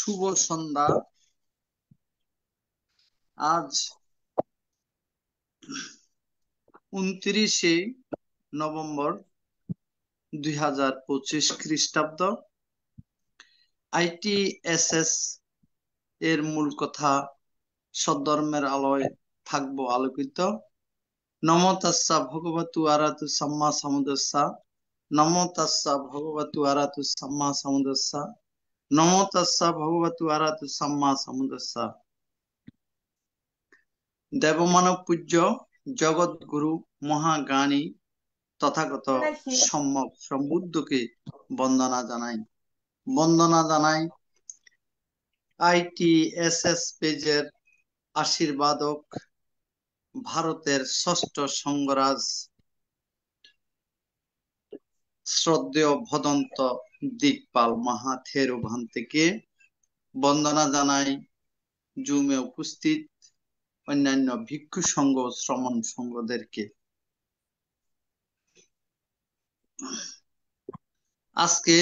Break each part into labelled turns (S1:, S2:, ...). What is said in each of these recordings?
S1: শুভ সন্ধ্যা। আজ 29 নভেম্বর 2025 খ্রিস্টাব্দ। ITSS এর মূল কথা সদ্ধর্মের আলোয় থাকবো আলোকিত। নমো তাস্সা ভগবতু আরাতু সাম্মা সাম্বুদ্দাস্সা। নমো তাস্সা ভগবতু আরাতু সাম্মা সাম্বুদ্দাস্সা। নমো তাস্সা ভগবতু আরাতু সাম্মা সাম্বুদ্দাস্সা। দেবমানব পূজ্য জগৎগুরু মহাজ্ঞানী তথাগত সম্যক সম্বুদ্ধকে বন্দনা জানাই। ITSS পেজের আশীর্বাদক ভারতের ষষ্ঠ সঙ্গরাজ শ্রদ্ধেয় ভদন্ত দিকপাল মহাথেরোভান থেকে বন্দনা জানাই জুমে উপস্থিত অন্যান্য ভিক্ষু সংঘ শ্রমণ সংঘদেরকে। আজকে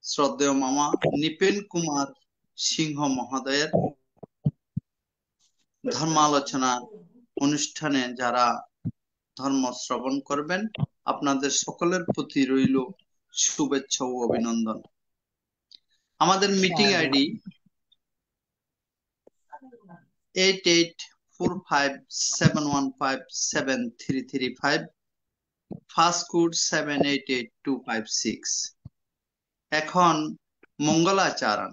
S1: শ্রদ্ধেয় মামা নিপেন কুমার সিংহ মহোদয়ের ধর্মালোচনা অনুষ্ঠানে যারা ধর্ম শ্রবণ করবেন, আপনাদের সকলের প্রতি রইল শুভেচ্ছা ও অভিনন্দন। আমাদের মিটিং আইডি 884571573335, ফার্স্ট কোড 788256। এখন মঙ্গলাচরণ,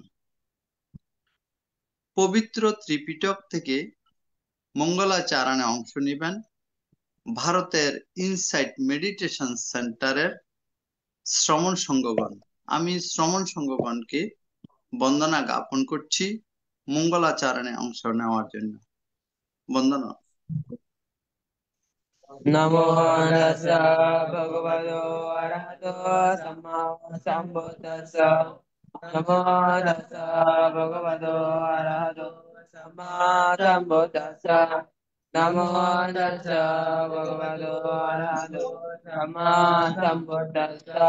S1: পবিত্র ত্রিপিটক থেকে মঙ্গলাচরণে অংশ নেবেন ভারতের ইনসাইট মেডিটেশন সেন্টারের শ্রমণ সংঘগণ। আমি শ্রমণ সংঘগণকে বন্দনা জ্ঞাপন করছি মঙ্গলাচরণে অংশ নেওয়ার জন্য। বন্দনা।
S2: নমো তাস্সা ভগবতো আরহতো সাম্মা সাম্বুদ্দাস্সা। নমো তাস্সা ভগবতো আরহতো সাম্মা সাম্বুদ্দাস্সা। নমো তাস্সা ভগবতো আরহতো সাম্মা সাম্বুদ্দাস্সা।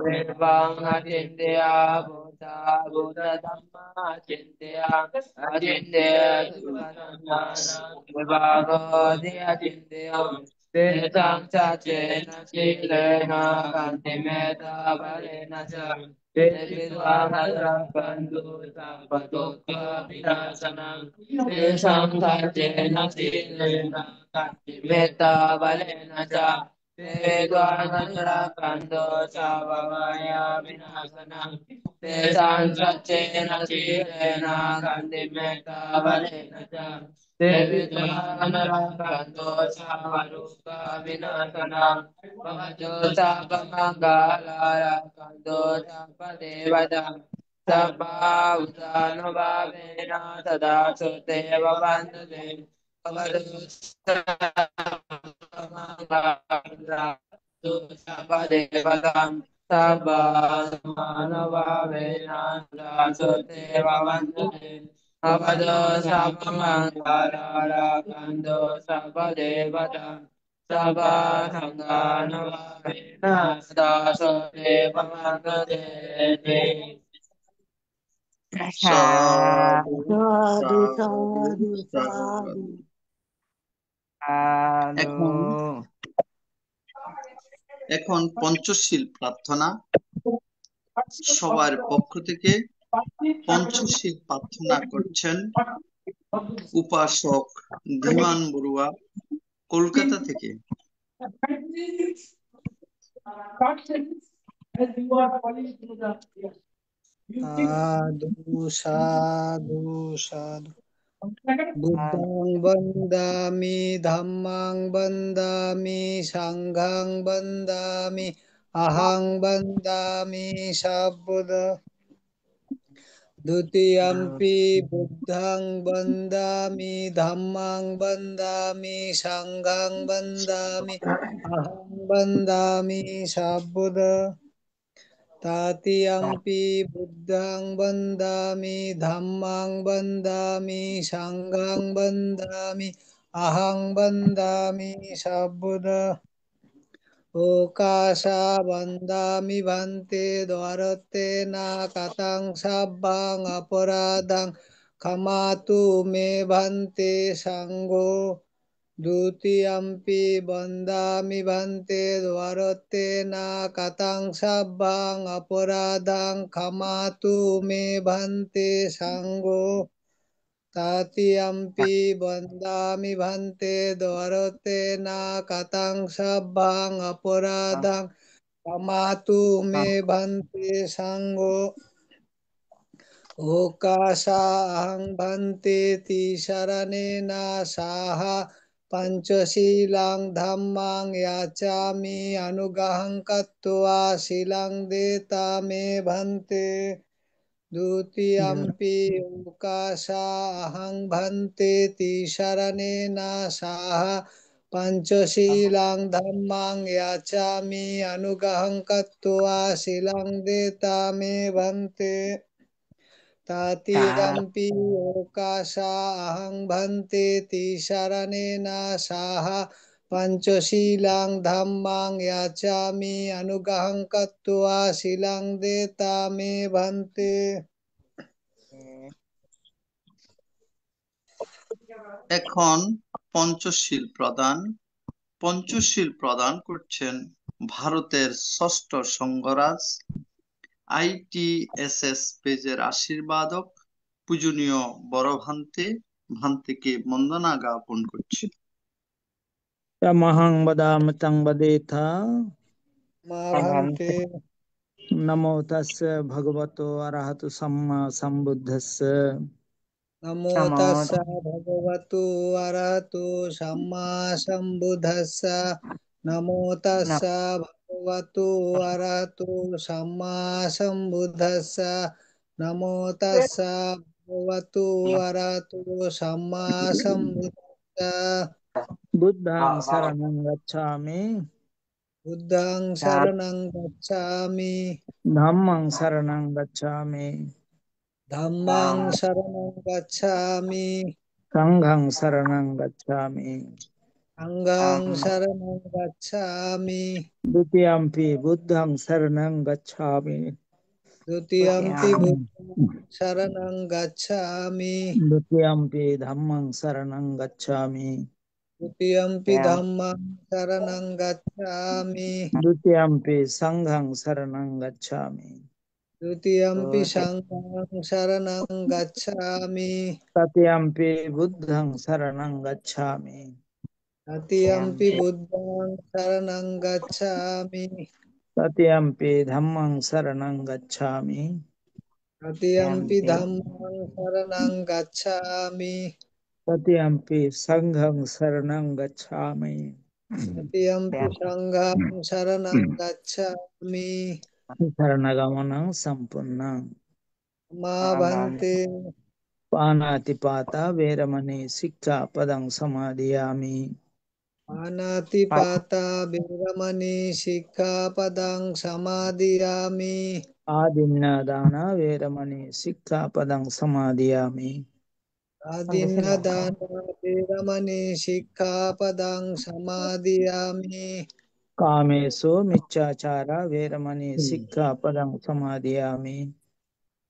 S2: নির্বাং আচিন্ত্যা ভূতা ভূত ধম্মা আচিন্ত্যা আচিন্ত্যা সুখসংখ্যানা নির্বাগো আচিন্ত্যা তেষাং চাচেন শীলেন কান্তিমেতা বলেন চ te vidvanatrakantu sampadukkha vinasanam tesam sajena silena kantimeta balena ca te vidvanatrakantu savavaya vinasanam tesam sajena silena kantimeta balena ca te vidvanatrakantu savadukkha vinasanam bhavatu sabamangala kanto sapadevadam sabba utanubhavena tada suteva vandate bhavatu sabamangala sapadevadam sabba utanubhavena tada suteva vandate bhavatu sabamangala kanto sapadevadam sabba sanghanavavena sadasodeva vandate.
S1: সাধু
S2: Sadhu,
S1: সাধু
S2: sadhu,
S1: সাধু।
S2: sadhu. Sadhu.
S1: এখন পঞ্চশীল প্রার্থনা। সবার পক্ষ থেকে পঞ্চশীল প্রার্থনা করছেন উপাসক ধীমান বড়ুয়া, কলকাতা থেকে।
S3: সাধু সাধু সাধু। বুদ্ধং বন্দামি ধাম্মাং বন্দামি সাংঘাং বন্দামি আহাং বন্দামি সাবুদ্ধ। দ্বিতীয়ম্পি বুদ্ধং বন্দামি ধাম্মাং বন্দামি সাংঘাং বন্দামি আহাং বন্দামি সাবুদ্ধ। তাতিয়াম্পি বুদ্ধং বন্দামি ধাম্মাং বন্দামি সাংঘাং বন্দামি আহাং বন্দামি সাবুদ্ধ। Okasa bandami bante dwarate na katang sabang aparadang kamatu me bante sanggo Dutiyampi bandami bante dwarate na katang sabang aparadang kamatu me bante sanggo Tatiyampi bandami bante dwarate na katang sabang aparadang kamatu me bante sanggo Okasa ahang bante tisarane na saha Panchasilang dhammang yachami anugahang katva silang deta me bhante Dutiyampi okasa ahang bhante tisarane na saha Panchasilang dhammang yachami anugahang katva silang deta me bhante Tatiyampi okasa ahang bhante tisarane na saha Panchasilang dhammang yachami anugahang katva silang deta me bhante
S1: এখন পঞ্চশীল প্রদান করছেন ভারতের ষষ্ঠ সঙ্ঘরাজ ITSS পেজের আশীর্বাদক পূজনীয় বড় ভান্তেকে বন্দনা জ্ঞাপন করছি।
S4: Tamahang badamtang badetha
S3: ma bhante
S4: namo tassa bhagavato arahato samma sambuddhassa
S3: Namo tassa bhagavato arahato samma sambuddhassa Namo tassa bhagavato arahato samma sambuddhassa Namo tassa bhagavato arahato samma sambuddhassa
S4: buddhang saranang gacchami
S3: Buddhang saranang gacchami
S4: dhammang saranang gacchami
S3: Dhammang saranang gacchami
S4: sanghang saranang gacchami
S3: Sanghang saranang gacchami
S4: dutiyampi buddhang saranang gacchami
S3: Dutiyampi buddhang saranang gacchami
S4: dutiyampi dhammang saranang gacchami
S3: Dutiyampi dhammang saranang gacchami
S4: dutiyampi sanghang saranang gacchami
S3: Dutiyampi sanghang saranang gacchami
S4: tatiyampi buddhang saranang gacchami
S3: Tatiyampi buddhang saranang gacchami
S4: tatiyampi dhammang saranang gacchami
S3: Tatiyampi dhammang saranang gacchami
S4: tatiyampi sanghang saranang gacchami
S3: Tatiyampi sanghang saranang gacchami
S4: saranagamana sampurnam
S3: Ma bhante
S4: panatipata veramani sikkhapadang samadhiyami
S3: Anatipata Biramani Sikkhapadang Samadhiyami
S4: adinadana veramani sikkhapadang samadhiyami
S3: Adinadana Biramani Sikkhapadang Samadhiyami
S4: kamesu miccachara veramani sikkhapadang samadhiyami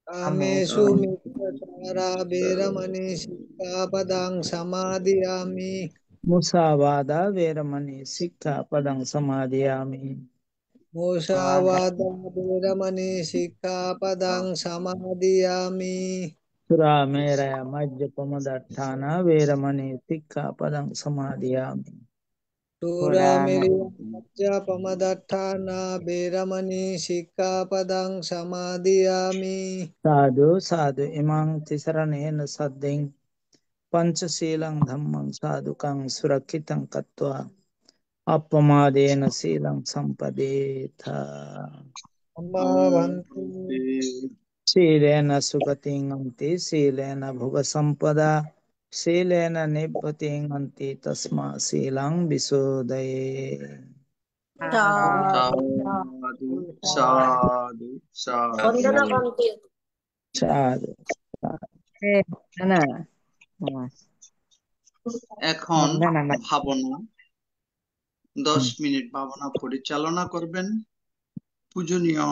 S3: Kamesu Mittachara Biramani Sikkhapadang Samadhiyami
S4: musavada veramani sikkhapadang samadhiyami
S3: Musavada Biramani Sikkhapadang Samadhiyami
S4: surameraya majjapamadatthana veramani sikkhapadang samadhiyami
S3: Suramiriya Majja Pamadatthana Beramani Sikkhapadang Samadhiyami
S4: sadhu sadhu imang tisaranena sadding panchasilang dhammang sadhukang surakitang kattva appamadena silang sampadetha
S3: Amma Bhante
S4: Silena sugatinganti silena bhuga sampada silena nibbatinganti tasma silang visudaye
S1: সাধু সাধু সাধু
S4: sadhu
S1: এখন ভাবনা 10 minute ভাবনা পরিচালনা করবেন পূজনীয়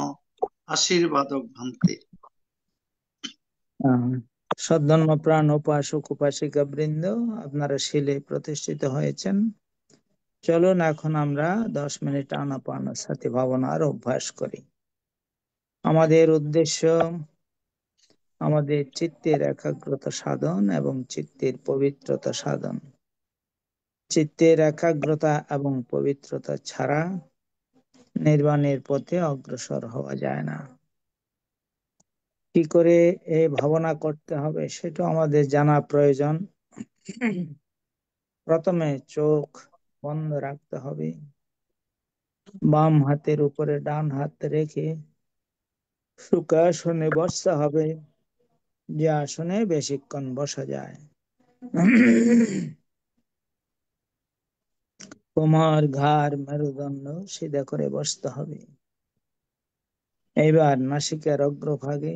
S1: আশীর্বাদক ভান্তে।
S4: সদ্ধর্ম প্রাণ উপাসক উপাসিকা বৃন্দ, আপনারা শিলে প্রতিষ্ঠিত হয়েছেন। চলুন এখন আমরা 10 মিনিট আনাপানসতি ভাবনার অভ্যাস করি। আমাদের উদ্দেশ্য আমাদের চিত্তের একাগ্রতা সাধন এবং চিত্তের পবিত্রতা সাধন। চিত্তের একাগ্রতা এবং পবিত্রতা ছাড়া নির্বাণের পথে অগ্রসর হওয়া যায় না। কি করে এই ভাবনা করতে হবে সেটা আমাদের জানা প্রয়োজন। প্রথমে চোখ বন্ধ রাখতে হবে, বাম হাতের উপরে ডান হাত রেখে সুখাসনে বসতে হবে, যে আসনে বেশিক্ষণ বসা যায়। কোমর ঘাড় মেরুদণ্ড সিধা করে বসতে হবে। এবার নাসিকার অগ্রভাগে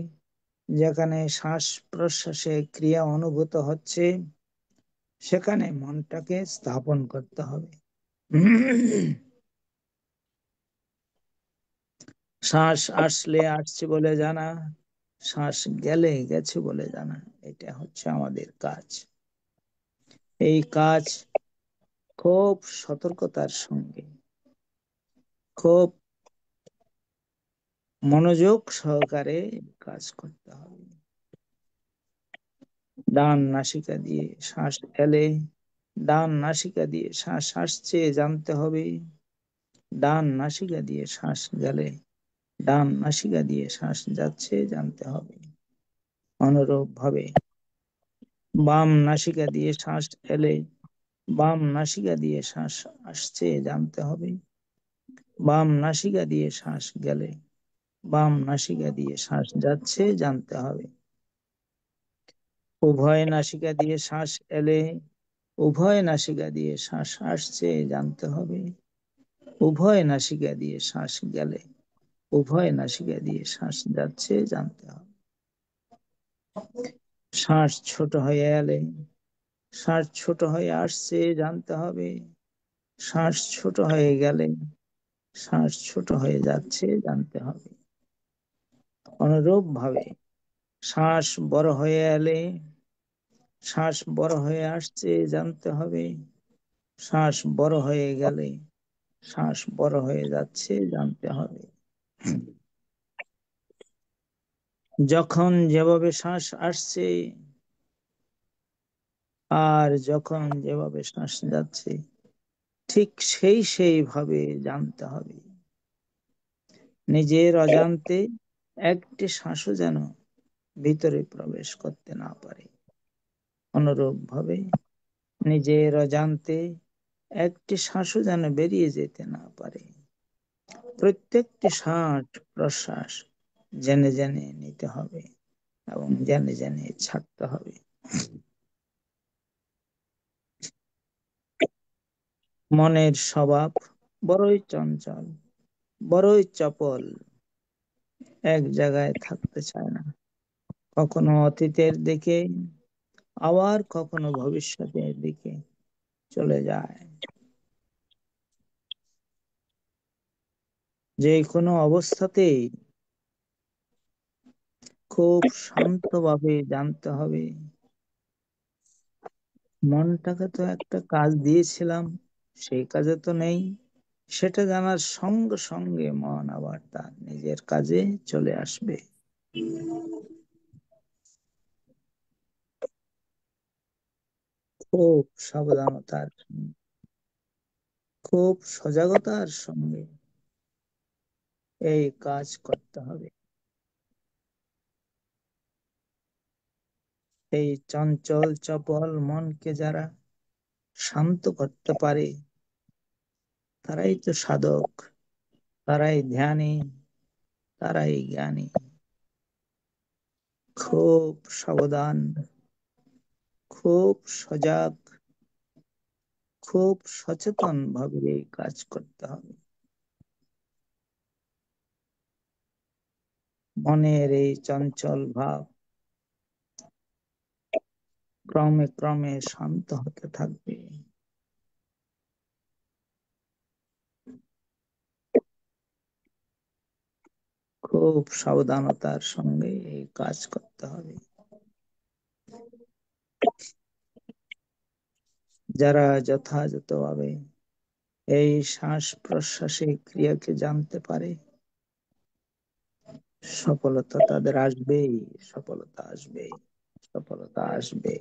S4: যেখানে শ্বাস প্রশ্বাসের ক্রিয়া অনুভূত হচ্ছে সেখানে মনটাকে স্থাপন করতে হবে। শ্বাস আসলে আসছে বলে জানা, শ্বাস গেলে গেছে বলে জানা, এটা হচ্ছে আমাদের কাজ। এই কাজ খুব সতর্কতার সঙ্গে, খুব মনোযোগ সহকারে কাজ করতে হবে। ডান নাসিকা দিয়ে শ্বাস এলে ডান নাসিকা দিয়ে শ্বাস আসছে জানতে হবে, ডান নাসিকা দিয়ে শ্বাস গেলে ডান নাসিকা দিয়ে শ্বাস যাচ্ছে জানতে হবে। অনুরূপ ভাবে বাম নাসিকা দিয়ে শ্বাস এলে বাম নাসিকা দিয়ে শ্বাস আসছে জানতে হবে, বাম নাসিকা দিয়ে শ্বাস গেলে বাম নাসিকা দিয়ে শ্বাস যাচ্ছে জানতে হবে। উভয় নাসিকা দিয়ে শ্বাস এলে উভয় নাসিকা দিয়ে শ্বাস আসছে জানতে হবে, উভয় নাসিকা দিয়ে শ্বাস গেলে উভয় নাসিকা দিয়ে শ্বাস যাচ্ছে জানতে হবে। শ্বাস ছোট হয়ে এলে শ্বাস ছোট হয়ে আসছে জানতে হবে, শ্বাস ছোট হয়ে গেলে শ্বাস ছোট হয়ে যাচ্ছে জানতে হবে। অনুরূপ ভাবে শ্বাস বড় হয়ে এলে শ্বাস বড় হয়ে আসছে জানতে হবে, শ্বাস বড় হয়ে গেলে শ্বাস বড় হয়ে যাচ্ছে জানতে হবে। যখন যেভাবে শ্বাস আসছে আর যখন যেভাবে শ্বাস যাচ্ছে ঠিক সেইভাবে জানতে হবে। নিজের অজান্তে একটি শ্বাসও যেন ভিতরে প্রবেশ করতে না পারে। অনুরূপ ভাবে নিজের অজান্তে একটি শ্বাসও যেন বেরিয়ে যেতে না পারে। প্রত্যেকটি শ্বাস প্রশ্বাস জেনে জেনে নিতে হবে এবং জেনে জেনে ছাড়তে হবে। মনের স্বভাব বড়ই চঞ্চল, বড়ই চপল, এক জায়গায় থাকতে চায় না। কখনো অতীতের দিকে আবার কখনো ভবিষ্যতের দিকে চলে যায়। যে কোনো অবস্থাতেই খুব শান্তভাবে জানতে হবে, মনটাকে তো একটা কাজ দিয়েছিলাম, সেই কাজে তো নেই। সেটা জানার সঙ্গে সঙ্গে মন আবার তার নিজের কাজে চলে আসবে। খুব সাবধানতার সঙ্গে, খুব সজাগতার সঙ্গে এই কাজ করতে হবে। এই চঞ্চল চপল মনকে যারা শান্ত করতে পারে তারাই তো সাধক, তারাই ধ্যানী, তারাই জ্ঞানী। খুব সাবধান, খুব সজাগ, খুব সচেতন ভাবে এই কাজ করতে হবে। মনের এই চঞ্চল ভাব ক্রমে ক্রমে শান্ত হতে থাকবে। খুব সাবধানতার সঙ্গে এই কাজ করতে হবে। যারা যথাযথভাবে এই শ্বাস প্রশ্বাসের ক্রিয়াকে জানতে পারে, সফলতা তাদের আসবেই, সফলতা আসবেই, সফলতা আসবে।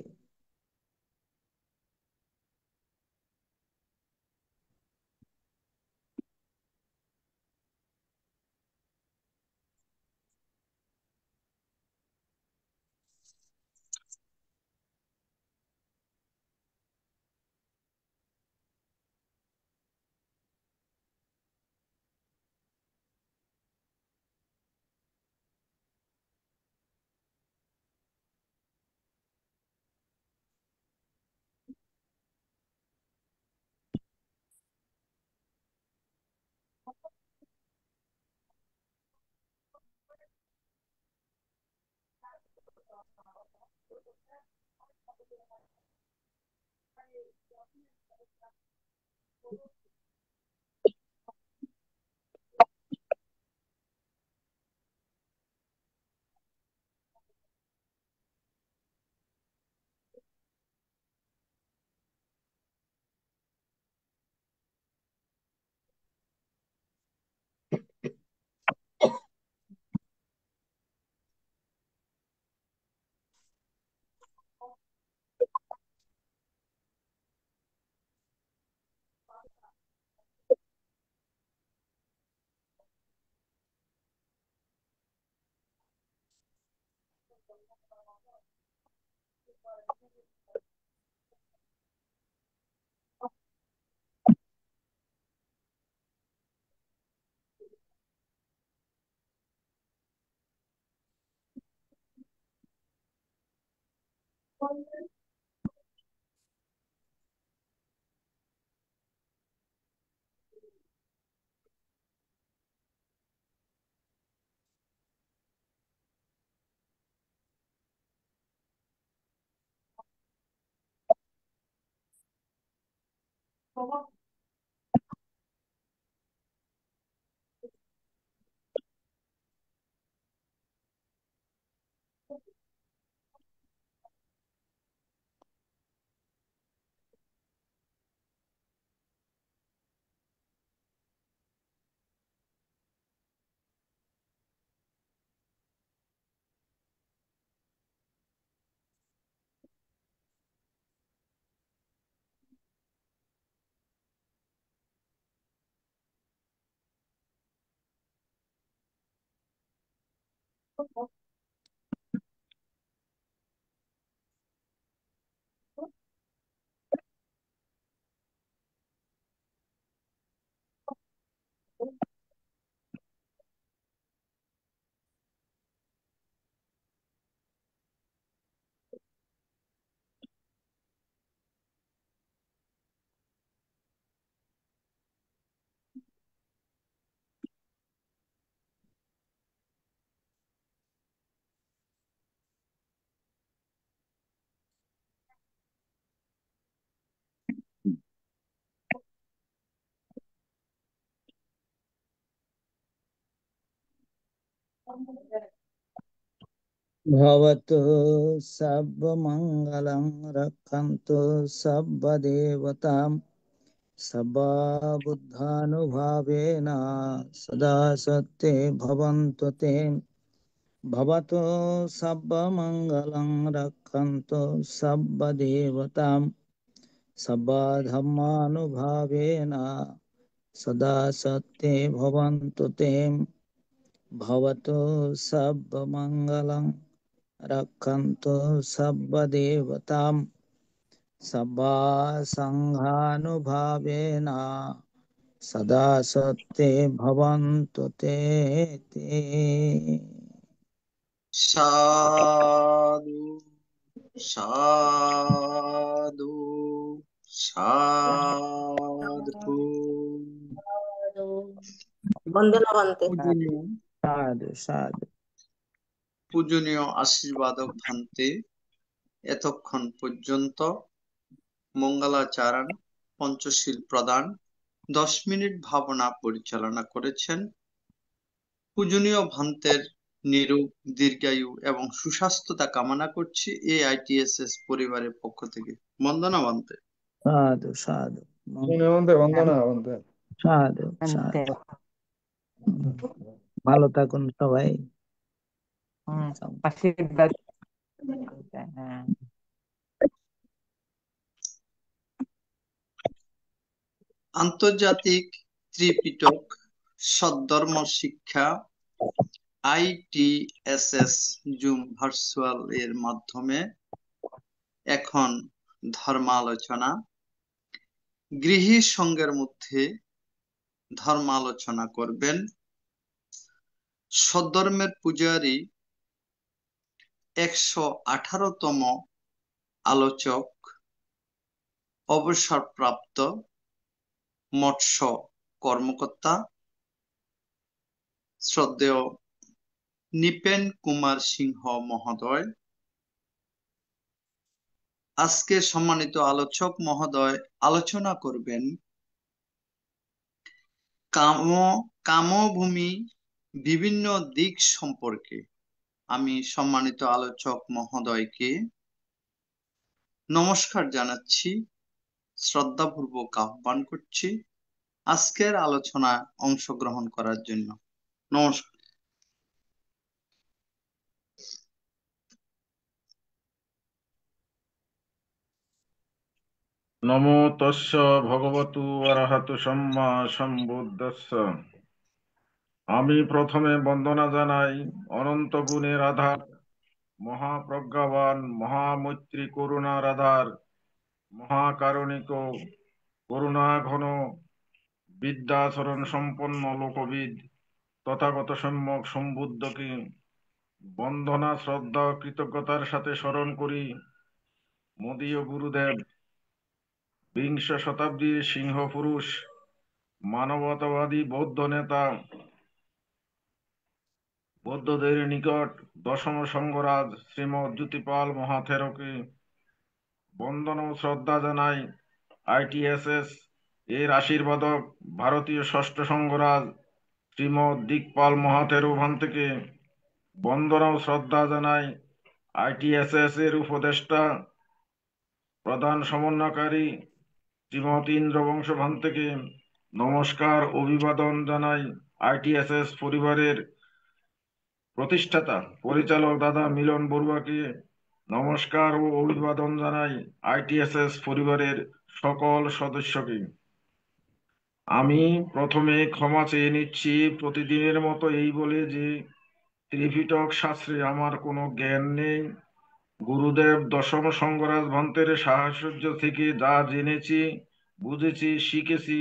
S4: ভবতু সর্বমঙ্গলং রক্ষন্তু সর্বদেবতাম সর্বা বুদ্ধানুভাবেন সদা সত্যে ভবন্তু তে। ভবতু সর্বমঙ্গলং রক্ষন্তু সর্বদেবতাম সর্বা ধর্মানুভাবেন সদা সত্যে ভবন্তু তে। ভবতু সর্বমঙ্গলং রক্ষন্তু সর্বদেবতাম সর্বা সংঘানুভাবেন সদা সত্যে ভবন্তু তে।
S1: সাধু সাধু সাধু।
S5: বন্দনা বান্তে।
S1: পূজনীয়
S4: সাধু সাধু।
S1: পূজনীয় আশীর্বাদক ভান্তে, এতক্ষণ পর্যন্ত মঙ্গলাচরণ পঞ্চশীল প্রদান 10 মিনিট ভাবনা পরিচালনা করেছেন পূজনীয় ভান্তের নিরোগ দীর্ঘায়ু এবং সুস্বাস্থ্যতা কামনা করছি এই ITSS পরিবারের পক্ষ থেকে। বন্দনা ভান্তে।
S4: সাধু সাধু
S3: বন্দে বন্দনা বন্দে।
S4: সাধু সাধু। ভালো থাকুন সবাই।
S2: আশীর্বাদ। হ্যাঁ।
S1: আন্তর্জাতিক ত্রিপিটক সদ্ধর্ম শিক্ষা ITSS জুম ভার্চুয়াল এর মাধ্যমে এখন ধর্মালোচনা, গৃহী সঙ্গের মধ্যে ধর্মালোচনা করবেন সদ্ধর্মের পূজারী 118তম আলোচক, অবসরপ্রাপ্ত মৎস্য কর্মকর্তা শ্রদ্ধেয় নৃপেন কুমার সিংহ মহোদয়। আজকে সম্মানিত আলোচক মহোদয় আলোচনা করবেন কামভূমি বিভিন্ন দিক সম্পর্কে। আমি সম্মানিত আলোচক মহোদয়কে নমস্কার জানাচ্ছি, শ্রদ্ধাপূর্বক আহ্বান করছি আজকের আলোচনায় অংশগ্রহণ করার জন্য। নমস্কার।
S6: নমো তস্য ভগবতু অরহতু সম্মা সম্বুদ্ধস্য। আমি প্রথমে বন্দনা জানাই অনন্ত গুণের আধার, মহাপ্রজ্ঞাবান মহামৈত্রী করুণার আধার, মহাকারণিক করুণা ঘন বিদ্যাচরণ সম্পন্ন লোকবিদ তথাগত সম্যক সম্বুদ্ধকে বন্দনা শ্রদ্ধা ও কৃতজ্ঞতার সাথে স্মরণ করি। মদীয় গুরুদেব বিংশ শতাব্দীর সিংহ পুরুষ, মানবতাবাদী বৌদ্ধ নেতা, বৌদ্ধদের নিকট দশম সঙ্গরাজ শ্রীমৎ জ্যোতিপাল মহাথেরোকে বন্দনা ও শ্রদ্ধা জানাই। ITSS এর আশীর্বাদক ভারতীয় ষষ্ঠ সঙ্গরাজ শ্রীমৎ দিকপাল মহাথেরো ভান্তেকে বন্দনা ও শ্রদ্ধা জানাই। ITSS এর উপদেষ্টা প্রধান সমন্বয়কারী শ্রীমৎ ইন্দ্রবংশ ভান্তেকে নমস্কার অভিবাদন জানাই। ITSS পরিবারের প্রতিষ্ঠাতা পরিচালক দাদা মিলন বড়ুয়াকে নমস্কার ও অভিবাদন জানাই। ITSS পরিবারের সকল সদস্যকে আমি প্রথমে ক্ষমা চেয়ে নিচ্ছি প্রতিদিনের মতো এই বলে যে ত্রিপিটক শাস্ত্রে আমার কোনো জ্ঞান নেই। গুরুদেব দশম সঙ্গরাজ ভান্তের সাহচর্য থেকে যা জেনেছি, বুঝেছি, শিখেছি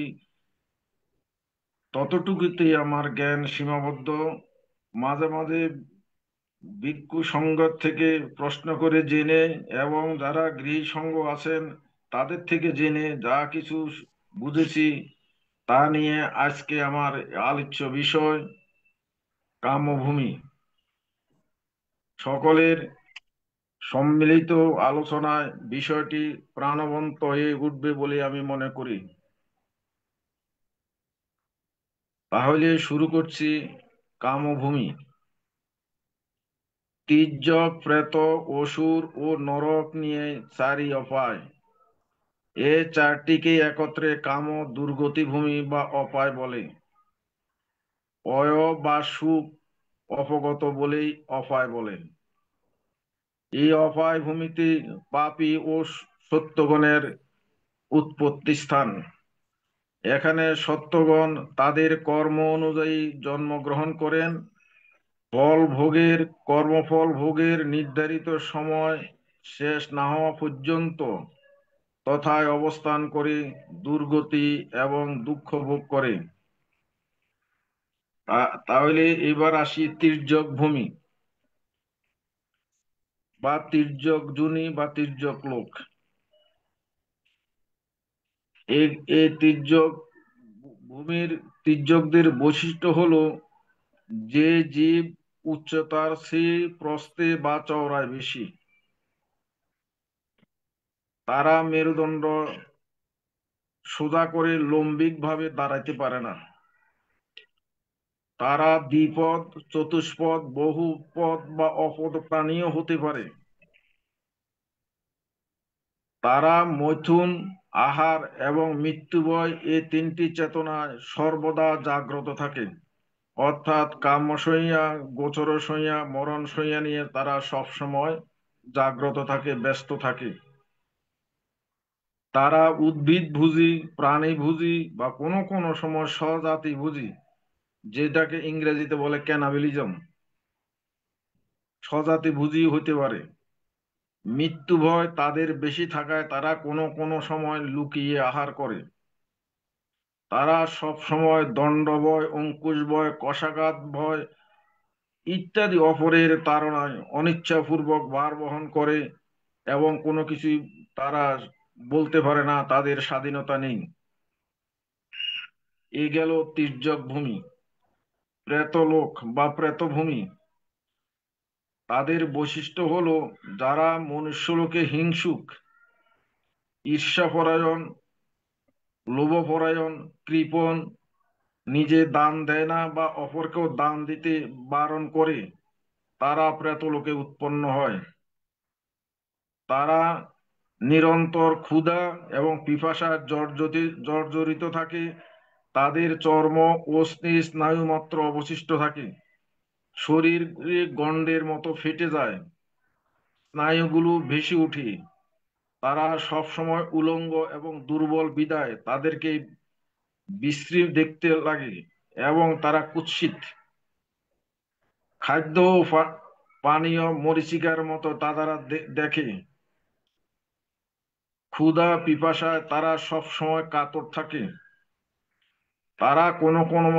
S6: ততটুকুতেই আমার জ্ঞান সীমাবদ্ধ। মাঝে মাঝে ভিক্ষু সঙ্গ থেকে প্রশ্ন করে জেনে এবং যারা গৃহী সঙ্গ আছেন তাদের থেকে জেনে যা কিছু বুঝেছি তা নিয়ে আজকে আমার আলোচ্য বিষয় কামভূমি। সকলের সম্মিলিত আলোচনায় বিষয়টি প্রাণবন্ত হয়ে উঠবে বলে আমি মনে করি। তাহলে শুরু করছি। কামভূমি তির্যক, প্রেত, অসুর ও নরক নিয়ে চারি অপায়। এ চারটিকে একত্রে কাম দুর্গতি ভূমি বা অপায় বলে। অয় বা সুখ অপগত বলেই অপায় বলে। এই অপায় ভূমিতে পাপী ও সত্যগণের উৎপত্তি স্থান। এখানে সত্যগণ তাদের কর্ম অনুযায়ী জন্মগ্রহণ করেন। কর্মফল ভোগের নির্ধারিত সময় শেষ না হওয়া পর্যন্ত তথায় অবস্থান করে দুর্গতি এবং দুঃখ ভোগ করে। তাহলে এবার আসি তির্যক ভূমি বা তির্যক জুনি বা তির্যক লোক। এই তির্যক ভূমির তির্যকদের বৈশিষ্ট্য হলো যে জীব উচ্চতার চেয়ে প্রস্থে বা চওড়ায় বেশি, তারা মেরুদণ্ড সোজা করে লম্বিক ভাবে দাঁড়াইতে পারে না। তারা দ্বিপদ, চতুষ্পদ, বহুপদ বা অপদ প্রাণীও হতে পারে। তারা মৈথুন, আহার এবং মৃত্যুভয় এই তিনটি চেতনায় সর্বদা জাগ্রত থাকে। অর্থাৎ কাম্য সইয়া, গোচর সইয়া, মরণ সইয়া নিয়ে তারা সব সময় জাগ্রত থাকে, ব্যস্ত থাকে। তারা উদ্ভিদ ভোজী, প্রাণী ভোজী বা কোনো কোনো সময় স্বজাতি ভোজী, যেটাকে ইংরেজিতে বলে ক্যানাবিলিজম, স্বজাতি ভোজী হতে পারে। মৃত্যু ভয় তাদের বেশি থাকায় তারা কোনো কোনো সময় লুকিয়ে আহার করে। তারা সব সময় দণ্ড ভয়, অঙ্কুশ ভয়, কষাঘাত ভয় ইত্যাদি অপরের তাড়নায় অনিচ্ছাপূর্বক ভার বহন করে এবং কোনো কিছুই তারা বলতে পারে না, তাদের স্বাধীনতা নেই। এ গেল তির্যক ভূমি। প্রেতলোক বা প্রেতভূমি, তাদের বৈশিষ্ট্য হলো যারা মনুষ্যলোকে হিংসুক, ঈর্ষাপরায়ণ, লোভপরায়ণ, কৃপণ, নিজে দান দেয় না বা অপরকেও দান দিতে বারণ করে, তারা প্রেতলোকে উৎপন্ন হয়। তারা নিরন্তর ক্ষুধা এবং পিপাসায় জর্জরিত থাকে। তাদের চর্ম, অস্থি, স্নায়ু মাত্র অবশিষ্ট থাকে। শরীরে গন্ডের মতো ফেটে যায়, স্নায়ুগুলো ভেসে ওঠে। তারা সব সময় উলঙ্গ এবং দুর্বল বিদায় তাদেরকে বিশ্রী দেখতে লাগে এবং তারা কুৎসিত। খাদ্য ও পানীয় মরীচিকার মতো তারা দেখে। ক্ষুধা পিপাসায় তারা সব সময় কাতর থাকে। তারা কোনো কোনো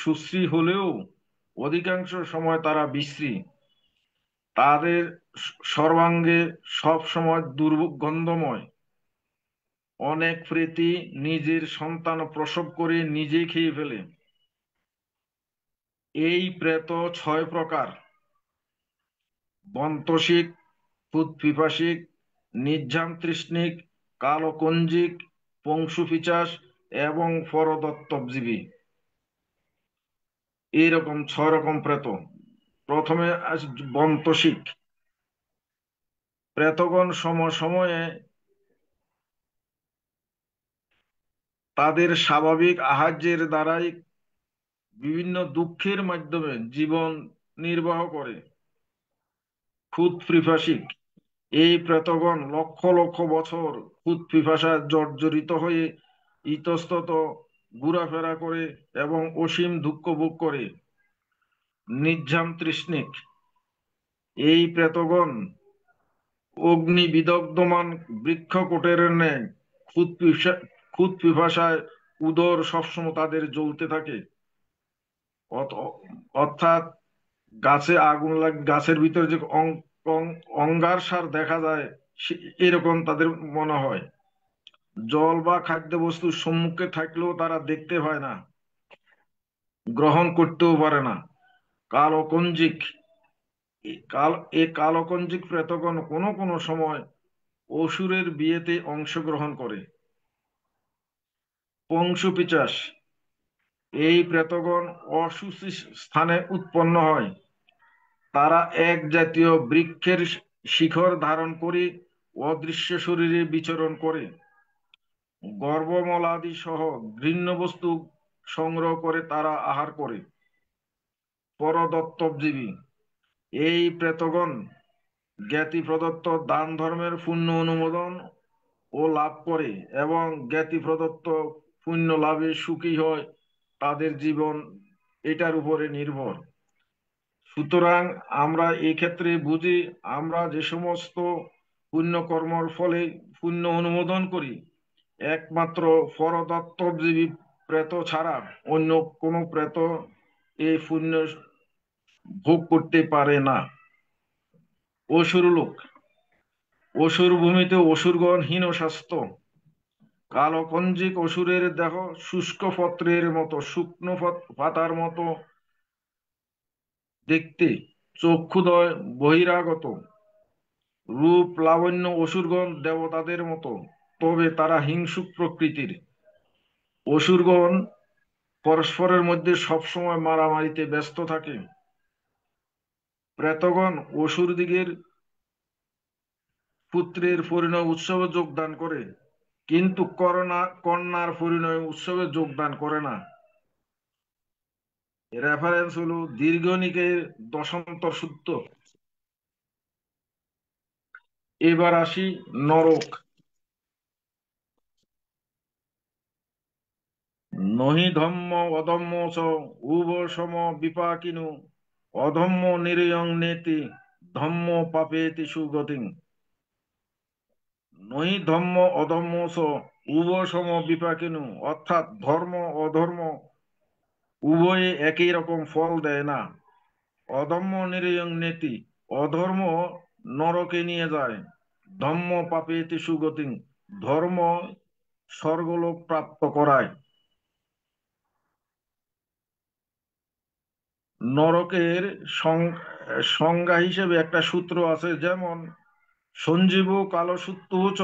S6: সুশ্রী হলেও অধিকাংশ সময় তারা বিশ্রী। তাদের সর্বাঙ্গে সব সময় দুর্গন্ধময়। অনেক প্রেতী নিজের সন্তান প্রসব করে নিজেই খেয়ে ফেলে। এই প্রেত 6 প্রকার: বন্তশিক, ক্ষুৎপিপাসিক, নির্ঝাম তৃষ্ণিক, কালকঞ্জিক, পংশুপিচাস এবং পরদত্তজীবী। এইরকম 6 রকম প্রেত। প্রথমে বন্তশিক। প্রেতগণ সময়ে তাদের স্বাভাবিক আহার্যের দ্বারাই বিভিন্ন দুঃখের মাধ্যমে জীবন নির্বাহ করে। ক্ষুৎপিপাসিক, এই প্রেতগণ লক্ষ লক্ষ বছর ক্ষুৎপিপাসায় জর্জরিত হয়ে ইতস্তত ঘোরাফেরা করে এবং অসীম দুঃখ ভোগ করে। নির্ঝাম তৃষ্ণিক, এই প্রেতগণ অগ্নি বিদগ্ধমান বৃক্ষকোটের ন্যায় ক্ষুৎপিপাসায় উদর সবসময় তাদের জ্বলতে থাকে। অর্থাৎ গাছে আগুন গাছের ভিতরে যে অঙ্গার সার দেখা যায়, এরকম তাদের মনে হয়। জল বা খাদ্যবস্তুর সম্মুখে থাকলেও তারা দেখতে পায় না, গ্রহণ করতেও পারে না। কালকঞ্জিক, এই কালকঞ্জিক প্রেতগণ কোনো কোনো সময় অসুরের বিয়েতে অংশগ্রহণ করে। পংশুপিচাস, এই প্রেতগণ অসুচি স্থানে উৎপন্ন হয়। তারা এক জাতীয় বৃক্ষের শিখর ধারণ করে অদৃশ্য শরীরে বিচরণ করে। গর্ভমলাদি সহ ঘৃণ্য বস্তু সংগ্রহ করে তারা আহার করে। পরদত্তজীবী, এই প্রেতগণ জ্ঞাতি প্রদত্ত দান ধর্মের পুণ্য অনুমোদন ও লাভ করে এবং জ্ঞাতি প্রদত্ত পুণ্য লাভে সুখী হয়। তাদের জীবন এটার উপরে নির্ভর। সুতরাং আমরা এই ক্ষেত্রে বুঝি, আমরা যে সমস্ত পুণ্য কর্মর ফলে পুণ্য অনুমোদন করি, একমাত্র পরদত্তজীবী প্রেত ছাড়া অন্য কোনো প্রেত এই পুণ্য ভোগ করতে পারে না। অসুর লোক, অসুর ভূমিতে অসুরগণ হীন স্বাস্থ্য। কালকঞ্জিক অসুরের দেহ শুষ্ক পত্রের মতো, শুকনো পাতার মতো দেখতে, চক্ষুদয় বহিরাগত। রূপ লাবণ্য অসুরগণ দেবতাদের মতো, তবে তারা হিংসুক প্রকৃতির। অসুরগণ পরস্পরের মধ্যে সবসময় মারামারিতে ব্যস্ত থাকে। প্রেতগণ অসুরদিগের পুত্রের পরিণয় উৎসবে যোগদান করে, কিন্তু কন্যার পরিণয় উৎসবে যোগদান করে না। রেফারেন্স হলো দীর্ঘ নিকায়ের দশান্তর সূত্র। এবার আসি নরক। নহি ধম্ম অধম্ম চ উভয় সম বিপাকিনু অধম্ম নিরয়ং নেতি ধম্ম পাপেতি সুগতিং। নহি ধম্ম অধম্ম চ উভয় সম বিপাকিনু, অর্থাৎ ধর্ম অধর্ম উভয়ে একই রকম ফল দেয় না। অধম্ম নিরয়ং নেতি, অধর্ম নরকে নিয়ে যায়। ধম্ম পাপেতি সুগতিং, ধর্ম স্বর্গলোক প্রাপ্ত করায়। নরকের সংজ্ঞা হিসেবে একটা সূত্র আছে, যেমন সঞ্জীব কালসূত্র চ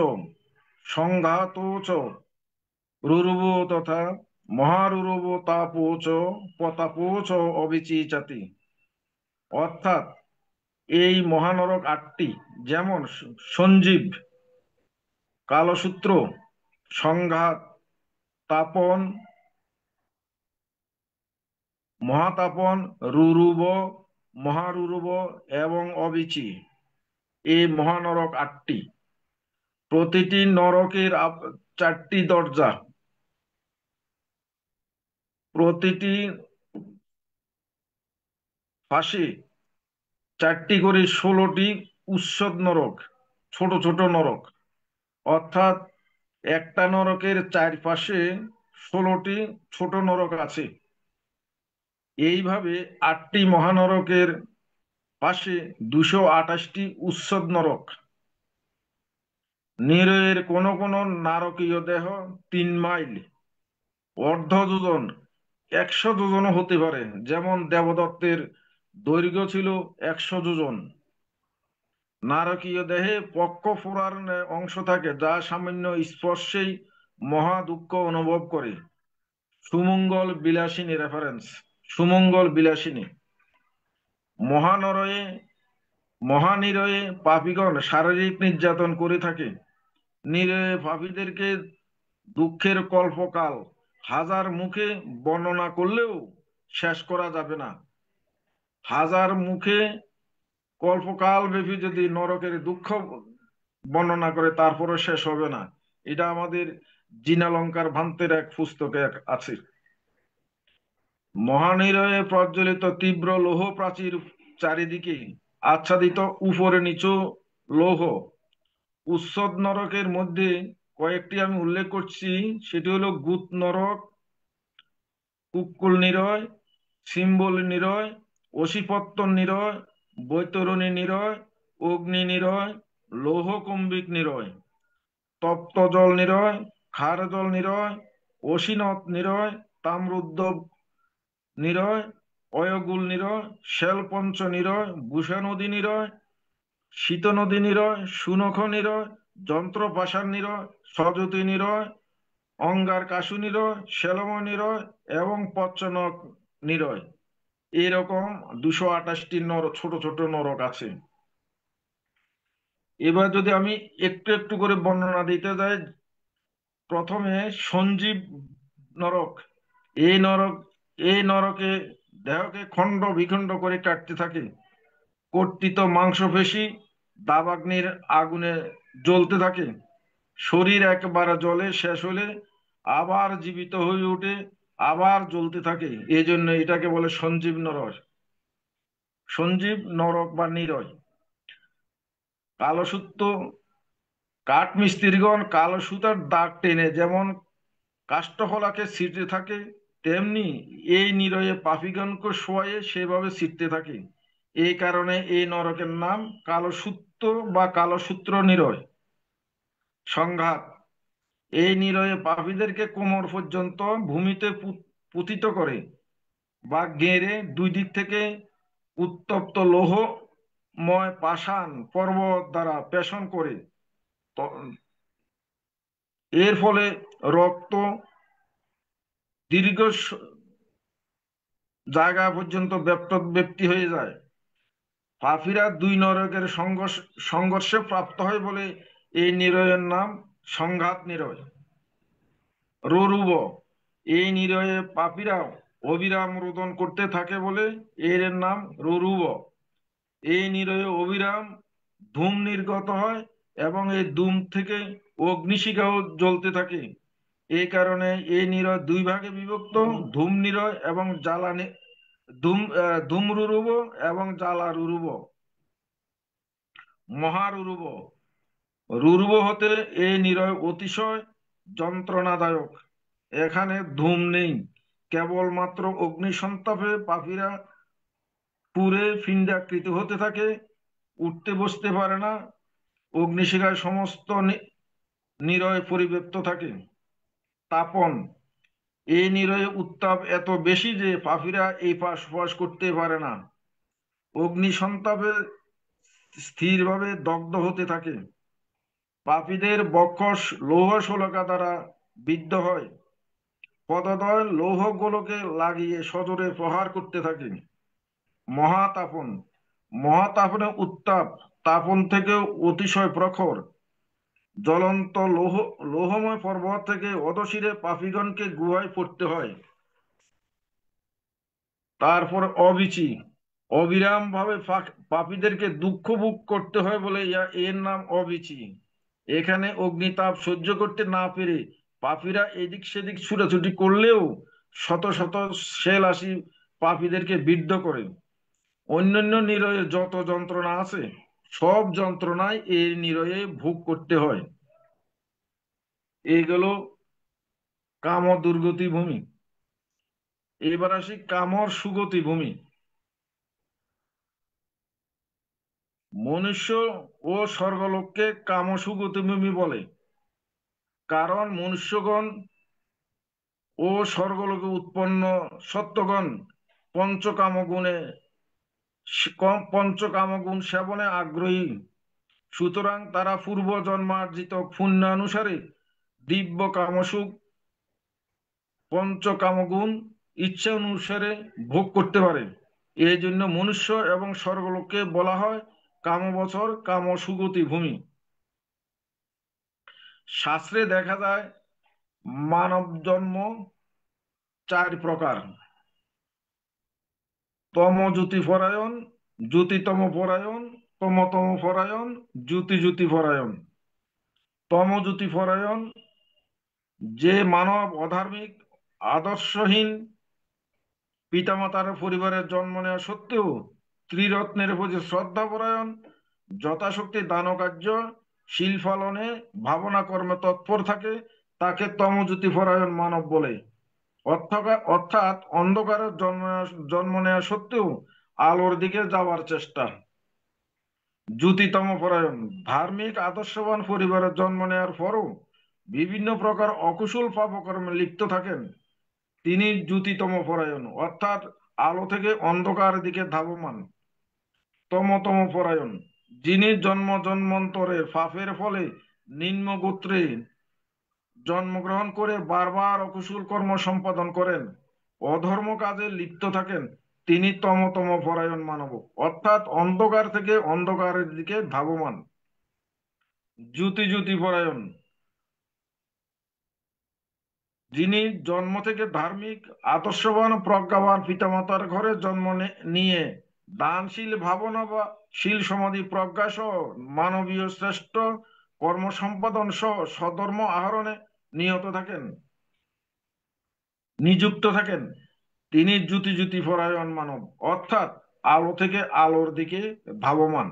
S6: সংঘাত চ রুরুব তথা মহারুরুব তাপো চ প্রতাপো চ অবিচিচাতি। অর্থাৎ এই মহানরক 8টি, যেমন সঞ্জীব, কালসূত্র, সংঘাত, তাপন, মহাতাপন, রুরুব, মহারুরুব এবং অবিচি। এই মহানরক 8টি। প্রতিটি নরকের 4টি দরজা। প্রতিটি পাশে 4টি করে 16টি উচ্ছেদ নরক, ছোট ছোট নরক। অর্থাৎ একটা নরকের 4 পাশে 16টি ছোট নরক আছে। এইভাবে 8টি মহানরকের পাশে 228টি উচ্ছেদ নরক। নিরয়ের কোন কোন নারকীয় দেহ 3 মাইল, অর্ধ যোজন, 100 যোজনও হতে পারে। যেমন দেবদত্তের দৈর্ঘ্য ছিল 100 যোজন। নারকীয় দেহে পক্ষ ফোড়ার অংশ থাকে, যা সামান্য স্পর্শেই মহা দুঃখ অনুভব করে। সুমঙ্গল বিলাসিনী রেফারেন্স। সুমঙ্গল বিলাসিনী। মহানিরয়ে পাপীগণ শারীরিক নির্যাতন করে থাকে। নিরয়ে পাপীদেরকে দুঃখের কল্পকাল হাজার মুখে বর্ণনা করলেও শেষ করা যাবে না। হাজার মুখে কল্পকাল ব্যাপী যদি নরকের দুঃখ বর্ণনা করে, তারপরে শেষ হবে না। এটা আমাদের জিনালঙ্কার ভান্তের এক পুস্তকে আছে। মহানিরয়ে প্রজ্বলিত তীব্র লৌহ প্রাচীর চারিদিকে আচ্ছাদিত, উপরে নিচু লৌহ। উচ্ছেদ নরকের মধ্যে কয়েকটি আমি উল্লেখ করছি, সেটি হলো গুত নরক, কুক্কুল নিরয়, সিম্বল নিরয়, অশিপত্তন নিরয়, বৈতরণী নিরয়, অগ্নি নিরয়, লৌহকুম্বিক নিরয়, তপ্ত জল নিরয়, ক্ষার জল নিরয়, অসীনত নিরয়, তাম্রোদ্যব নিরয়, অয়গুল নিরয়, শেলপঞ্চ নিরয়, বুষা নদী নিরয়, শীত নদী নিরয়, সুনখ নিরয়, যন্ত্রপাশার নিরয়, সযতী নিরয়, অঙ্গার কাশু নিরয়, শেলম নিরয় এবং পচ্চনক নিরয়। এরকম 228টি ছোট ছোট নরক আছে। এবার যদি আমি একটু একটু করে বর্ণনা দিতে যাই, প্রথমে সঞ্জীব নরক। এই নরকে দেহকে খণ্ড বিখণ্ড করে কাটতে থাকে। কর্তিত মাংসপেশি দাবাগ্নির আগুনে জ্বলতে থাকে। শরীর একবার জ্বলে শেষ হলে আবার জীবিত হয়ে ওঠে, আবার জ্বলতে থাকে। এই জন্য এটাকে বলে সঞ্জীব নরক, সঞ্জীব নরক বা নিরয়। কালসূত্র, কাঠ মিস্ত্রিগণ কালো সুতার দাগ টেনে যেমন কাষ্ঠফলাকে ছিঁড়তে থাকে, তেমনি এই নিরয়ে পাপীগণকে শোয়ে সেভাবে ছিঁড়তে থাকে। এই কারণে এই নরকের নাম কালসূত্র বা কালসূত্র নিরয়। সংঘাত, এই নিরয়ে পাপীদেরকে কোমর পর্যন্ত ভূমিতে পুতিত করে বা গেড়ে 2 দিক থেকে উত্তপ্ত লৌহময় পাষাণ পর্বত দ্বারা পেষণ করে। এর ফলে রক্ত, দীর্ঘ জায়গা পর্যন্ত ব্যাপ্তি হয়ে যায়। পাপীরা দুই নরকের সংঘর্ষে প্রাপ্ত হয় বলে এই নিরয়ের নাম সংঘাত নিরয়। রুরুব, এই নিরয়ে পাপীরা অবিরাম রোদন করতে থাকে বলে এর নাম রুরুব। এই নিরয়ে অবিরাম ধূম নির্গত হয় এবং এই ধূম থেকে অগ্নিশিখাও জ্বলতে থাকে। এই কারণে এই নিরয় দুই ভাগে বিভক্ত, ধূম নিরয় এবং ধূমরুরুব এবং জ্বালা রুরুব। মহারুরুব, রুরুব হতে এই নিরয় অতিশয় যন্ত্রণাদায়ক। এখানে ধূম নেই, কেবলমাত্র অগ্নি সন্তাপে পাপীরা পুড়ে পিণ্ডাকৃত হতে থাকে, উঠতে বসতে পারে না। অগ্নিশিখায় সমস্ত নিরয় পরিব্যাপ্ত থাকে। তাপন, এই নিরয়ে উত্তাপ এত বেশি যে পাপীরা এই পাশ ওপাশ করতে পারে না, অগ্নি সন্তাপে স্থিরভাবে দগ্ধ হতে থাকে। পাপীদের বক্ষ লৌহ শোলকা দ্বারা বিদ্ধ হয়, পদদ্বয় লৌহ গোলকে লাগিয়ে সজোরে প্রহার করতে থাকে। মহাতাপন, মহাতাপনে উত্তাপ তাপন থেকে অতিশয় প্রখর। জ্বলন্ত লৌহময় পর্বত থেকে অধশিরে পাপীগণকে গুহায় পড়তে হয়। তারপর অবিচি, অবিরাম ভাবে পাপীদেরকে দুঃখ ভোগ করতে হয় বলে এর নাম অবিচি। এখানে অগ্নিতাপ সহ্য করতে না পেরে পাপীরা এদিক সেদিক ছুটাছুটি করলেও শত শত শেল আসি পাপীদেরকে বিদ্ধ করে। অন্যান্য নিরয়ে যত যন্ত্রণা আছে সব যন্ত্রণায় এই নিরয়ে ভোগ করতে হয়। এইগুলো কাম দুর্গতি ভূমি। এবার আসি কামর সুগতি ভূমি। মনুষ্য ও স্বর্গলোককে কাম সুগতি ভূমি বলে, কারণ মনুষ্যগণ ও স্বর্গলোকে উৎপন্ন সত্যগণ পঞ্চকামগুণ সেবনে আগ্রহী। সুতরাং তারা পূর্ব জন্মার্জিত পুণ্যানুসারে দিব্য কামসুখ পঞ্চকামগুণ ইচ্ছা অনুসারে ভোগ করতে পারে। এই জন্য মনুষ্য এবং স্বর্গলোককে বলা হয় কামবছর কাম সুগতি ভূমি। শাস্ত্রে দেখা যায় মানব জন্ম 4 প্রকার: তমজ্যোতি পরায়ণ, জ্যোতিতম পরায়ণ, তমতম পরায়ণ, জ্যোতি পরায়ণ। তমজ্যোতি পরায়ণ যে মানব অধার্মিক আদর্শহীন পিতামাতার পরিবারের জন্ম নেওয়া সত্ত্বেও ত্রিরত্নের প্রতি শ্রদ্ধাপরায়ণ, যথাশক্তি দান কার্য শীল পালনে ভাবনা কর্মে তৎপর থাকে, তাকে তমজ্যোতি পরায়ণ মানব বলে। অর্থাৎ অন্ধকারের জন্ম নেওয়া সত্ত্বেও আলোর দিকে যাওয়ার চেষ্টা। জ্যোতিতম পরায়ণ ধার্মিক আদর্শবান পরিবারের জন্ম নেওয়ার পরও বিভিন্ন প্রকার অকুশল পাপকর্মে লিপ্ত থাকেন, তিনি জ্যোতিতম পরায়ণ, অর্থাৎ আলো থেকে অন্ধকার দিকে ধাবমান। তমতম পরায়ণ যিনি জন্ম জন্মান্তরের পাপের ফলে নিম্ন গোত্রে জন্মগ্রহণ করে বারবার অকুশল কর্ম সম্পাদন করেন, অধর্ম কাজে লিপ্ত থাকেন, তিনি তমতম পরায়ণ মানব, অর্থাৎ অন্ধকার থেকে অন্ধকারের দিকে ধাবমান। জ্যোতি পরায়ণ যিনি জন্ম থেকে ধার্মিক আদর্শবান প্রজ্ঞাবান পিতামাতার ঘরে জন্ম নিয়ে দানশীল ভাবনা বা শীল সমাধি প্রজ্ঞা সহ মানবীয় শ্রেষ্ঠ কর্ম সম্পাদন সহ স্বধর্ম আহরণে নিযুক্ত থাকেন, তিনি জ্যোতি পরায়ণ মানব, অর্থাৎ আলো থেকে আলোর দিকে ধাবমান।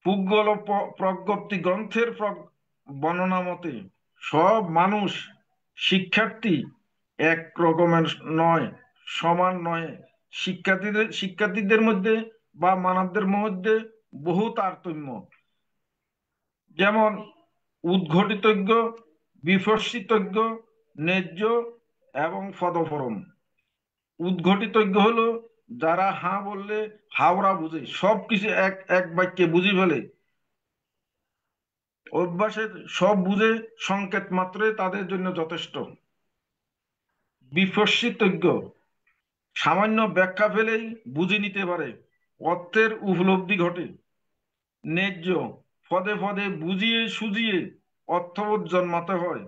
S6: পুগল প্রজ্ঞপ্তি গ্রন্থের বর্ণনা মতে সব মানুষ শিক্ষার্থী এক রকমের নয়, সমান নয়। শিক্ষার্থীদের মধ্যে বা মানবদের মধ্যে বহু তারতম্য। যেমন উদ্ঘটিতজ্ঞ, বিফর্ষিতজ্ঞ, ন্যায্য এবং পদপরম। উদ্ঘটিতজ্ঞ হলো যারা হা বললে হাওড়া বুঝে, সবকিছু এক বাক্যে বুঝি ফেলে, অভ্যাসে সব বুঝে, সংকেত মাত্রই তাদের জন্য যথেষ্ট। বিপর্যিতজ্ঞ সামান্য ব্যাখ্যা পেলেই বুঝে নিতে পারে, অর্থের উপলব্ধি ঘটে। ন্যায্য পদে পদে বুঝিয়ে সুঝিয়ে অর্থবোধ জন্মাতে হয়।